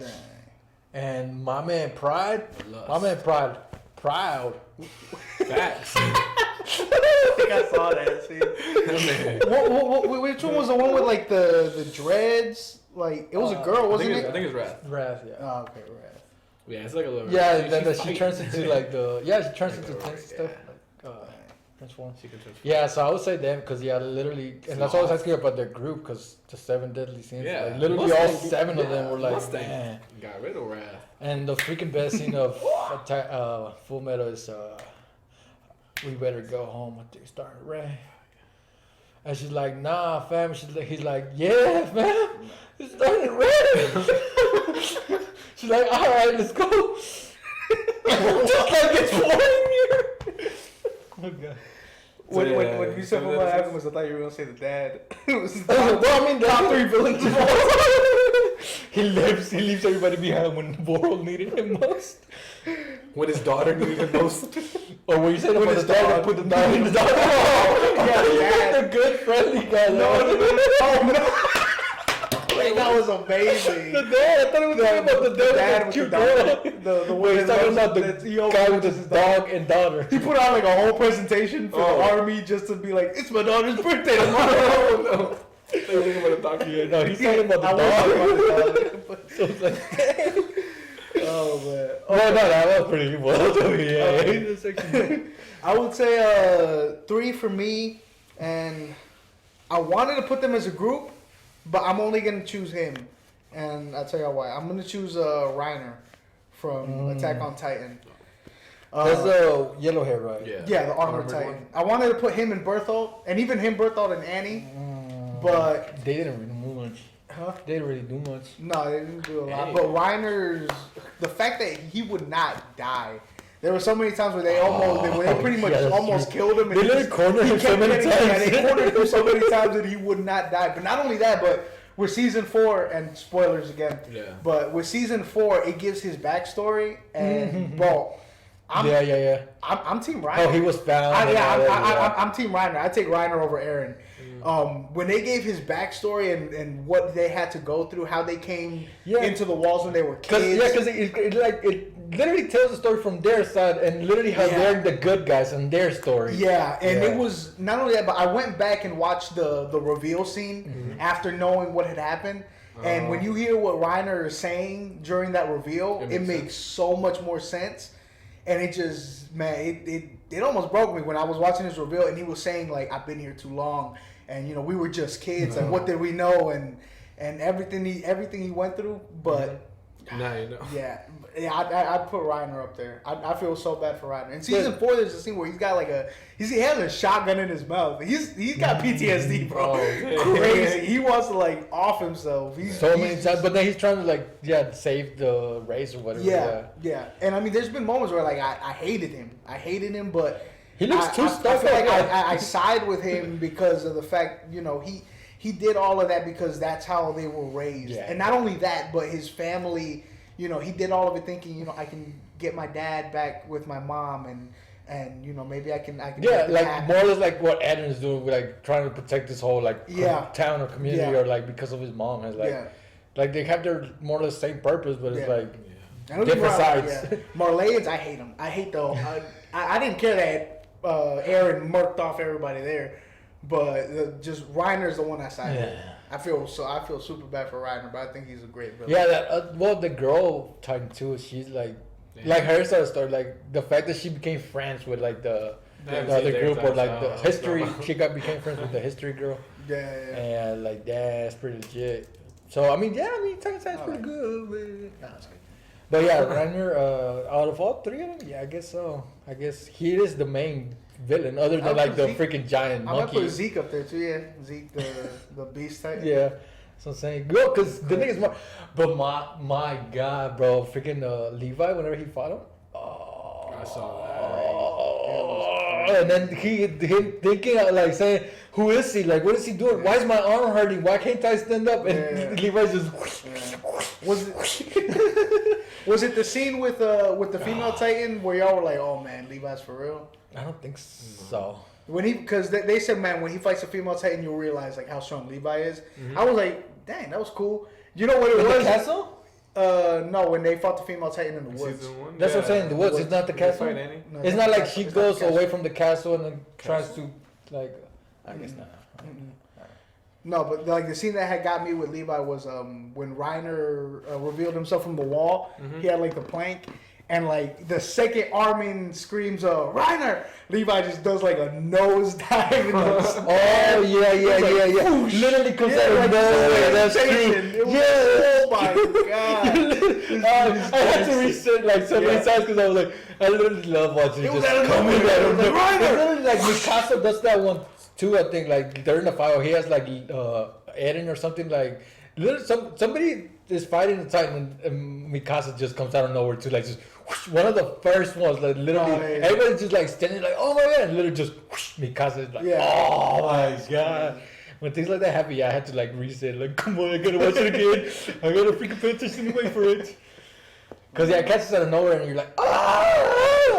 And my man Pride. Proud. Facts. I think I saw that. See? Which one was the one with like the dreads? Like it was a girl, wasn't it? I think it's Wrath. Wrath, yeah. Oh, okay, Wrath. Yeah, it's like a little. Yeah, then she turns into like she turns into tense stuff. Transform. Yeah, so I would say them because literally, and that's why I was asking about their group, because the 7 Deadly Sins, like, literally all 7 of them were like, man. Got rid of Wrath. And the freaking best scene of Full Metal is, we better go home. I think starting to rain. And she's like, nah, fam. He's like, yeah, fam. It's starting to rain. She's like, all right, let's go. Just like it's pouring here. Oh god. When you said what happened was, I thought you were gonna say the dad. It was top 3 villains of all. He leaves everybody behind when Boral needed him most. When his daughter needed him most. Or when you said about his dog, put the dog in the dog. Yeah, the good friendly guy. Wait, that was amazing. The dad, I thought it was about the dad with the cute girl. The way he's talking about the guy with his dog and daughter. He put on like a whole presentation for the army just to be like, it's my daughter's birthday tomorrow. No. They were thinking about the dog. Yeah, no, he's talking about the dog. So it's like, oh man. Oh no, that was pretty well to me. Yeah. I would say 3 for me, and I wanted to put them as a group, but I'm only gonna choose him, and I'll tell you why. I'm gonna choose Reiner from Attack on Titan. That's the yellow hair, right? Yeah, the Armored Titan. One. I wanted to put him and Berthold, and even him, Berthold, and Annie, but they didn't really do much. Huh? They didn't really do much. No, they didn't do a lot. Hey. But Reiner's, the fact that he would not die. There were so many times where they pretty much almost killed him. And they literally cornered him so many times. Yeah, they cornered him so many times that he would not die. But not only that, but with season 4, and spoilers again. Yeah. But with season 4, it gives his backstory, and bro, I'm Team Reiner. Oh, he was found. I'm Team Reiner. I take Reiner over Eren. When they gave his backstory and what they had to go through, how they came into the walls when they were kids. Because it literally tells the story from their side, and literally how they're the good guys in their story. Yeah, and it was not only that, but I went back and watched the reveal scene after knowing what had happened. And when you hear what Reiner is saying during that reveal, it makes so much more sense. And it just, man, it almost broke me when I was watching his reveal, and he was saying like, I've been here too long, and you know, we were just kids, like what did we know, and everything he went through, but. Now you know. Yeah, I'd put Reiner up there. I feel so bad for Reiner. In season 4, there's a scene where he's got like he has a shotgun in his mouth. He's got PTSD, bro. Crazy. He wants to like off himself. He's many times, but then he's trying to like save the race or whatever. Yeah. And I mean, there's been moments where like I hated him, but he looks too stuck. I feel like I side with him because of the fact, you know, he did all of that because that's how they were raised. Yeah. And not only that, but his family, you know, he did all of it thinking, you know, I can get my dad back with my mom and you know, maybe I can yeah, like more or less like what Adam's doing with like trying to protect this whole like town or community or like because of his mom has like they have their more or less same purpose, but it's like different sides. Marleyans, I hate them. I hate I didn't care that Aaron murked off everybody there. But just Reiner's the one I sided with. I feel super bad for Reiner, but I think he's a great villain. Yeah, the girl Titan too. She's like her story, like the fact that she became friends with like the other group or like the history. She became friends with the history girl. Yeah. And like that's pretty legit. So I mean, Titan's pretty good. But yeah, Reiner, out of all three of them, I guess so. I guess he is the main villain, other than like the freaking giant monkey. I might put Zeke up there too. Yeah, Zeke, the beast type. Yeah, so I'm saying go because the nigga's more. But my god, bro, freaking Levi, whenever he fought him. Oh, I saw that. And then him thinking like saying, "Who is he? Like, what is he doing? Yeah. Why is my arm hurting? Why can't I stand up?" And Levi's just. Was it the scene with the female Titan where y'all were like, "Oh man, Levi's for real"? I don't think so. Because they said, man, when he fights a female Titan, you'll realize like how strong Levi is. Mm-hmm. I was like, dang, that was cool. You know what it was? The castle? No, when they fought the female Titan in the woods. That's what I'm saying. The woods. It's not the castle. No, it's not like she goes away from the castle and then tries to like. I guess not. Mm-hmm. No, but like the scene that had got me with Levi was when Reiner revealed himself from the wall. Mm-hmm. He had like the plank. And like the second Armin screams, Reiner! Levi just does like a nose dive. Oh yeah. Whoosh. Literally comes out of nowhere. That's true. Oh my god! I had to reset like so many times because I was like, I literally love watching it just coming out of nowhere. Reiner! Like Mikasa does that one too. I think like during the fight, he has like Eren or something like. Literally, somebody is fighting the Titan and Mikasa just comes out of nowhere too, like just whoosh, one of the first ones, like literally everybody's just like standing like, oh my god, and literally just whoosh, Mikasa is like, oh my god. When things like that happen, I had to like reset, like come on, I gotta watch it again. I gotta freaking pay attention and wait for it. Cause it catches out of nowhere and you're like,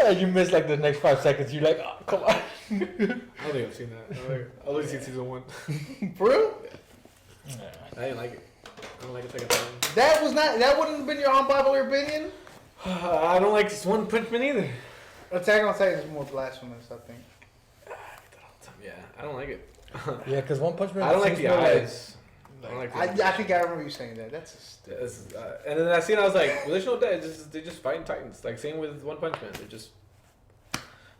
and you miss like the next 5 seconds. You're like, oh, come on. I don't think I've seen that. I've only seen season 1. For real? Yeah. I didn't like it. I don't like it second time. That wouldn't have been your unpopular opinion? I don't like this One Punch Man either. Attack on Titan is more blasphemous, I think. Yeah, I don't like it. Yeah, because One Punch Man. I don't like the eyes. I think I remember you saying that. And then I seen, I was like, well, there's no dead. They're just fighting Titans. Like same with One Punch Man. They're just.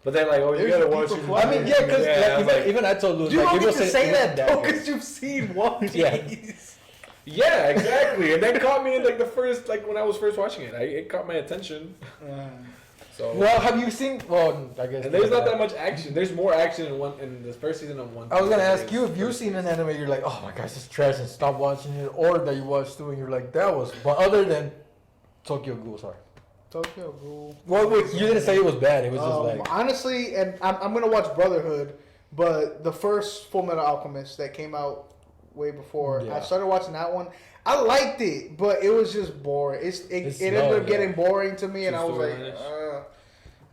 But they're like, oh, you gotta watch it. I mean, yeah, because even I told Lou. You don't get to say that though, because you've seen One Piece. Yeah, exactly. And that caught me in like the first, like when I was first watching it. It caught my attention. So. Well, have you seen? Well, I guess. And there's not that much action. There's more action in the first season of One Piece. I was gonna ask you if you've seen an anime. You're like, oh my gosh, it's trash, and stop watching it, or that you watched too, and you're like, that was. But other than Tokyo Ghoul, sorry. Tokyo Ghoul. Well, you didn't say it was bad. It was just like honestly, and I'm gonna watch Brotherhood, but the first Full Metal Alchemist that came out way before, I started watching that one. I liked it, but it was just boring. It ended up getting boring to me, and I was like, I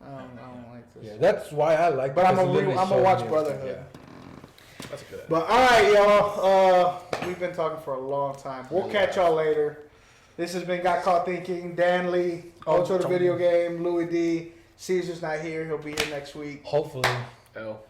don't like this. Yeah, that's why I like. But I'm gonna watch Brotherhood. Yeah. That's good. But all right, y'all. We've been talking for a long time. We'll catch y'all later. This has been Got Caught Thinking. Dan Lee, Ultra the Video Game, Louis D. Caesar's not here. He'll be here next week. Hopefully. L.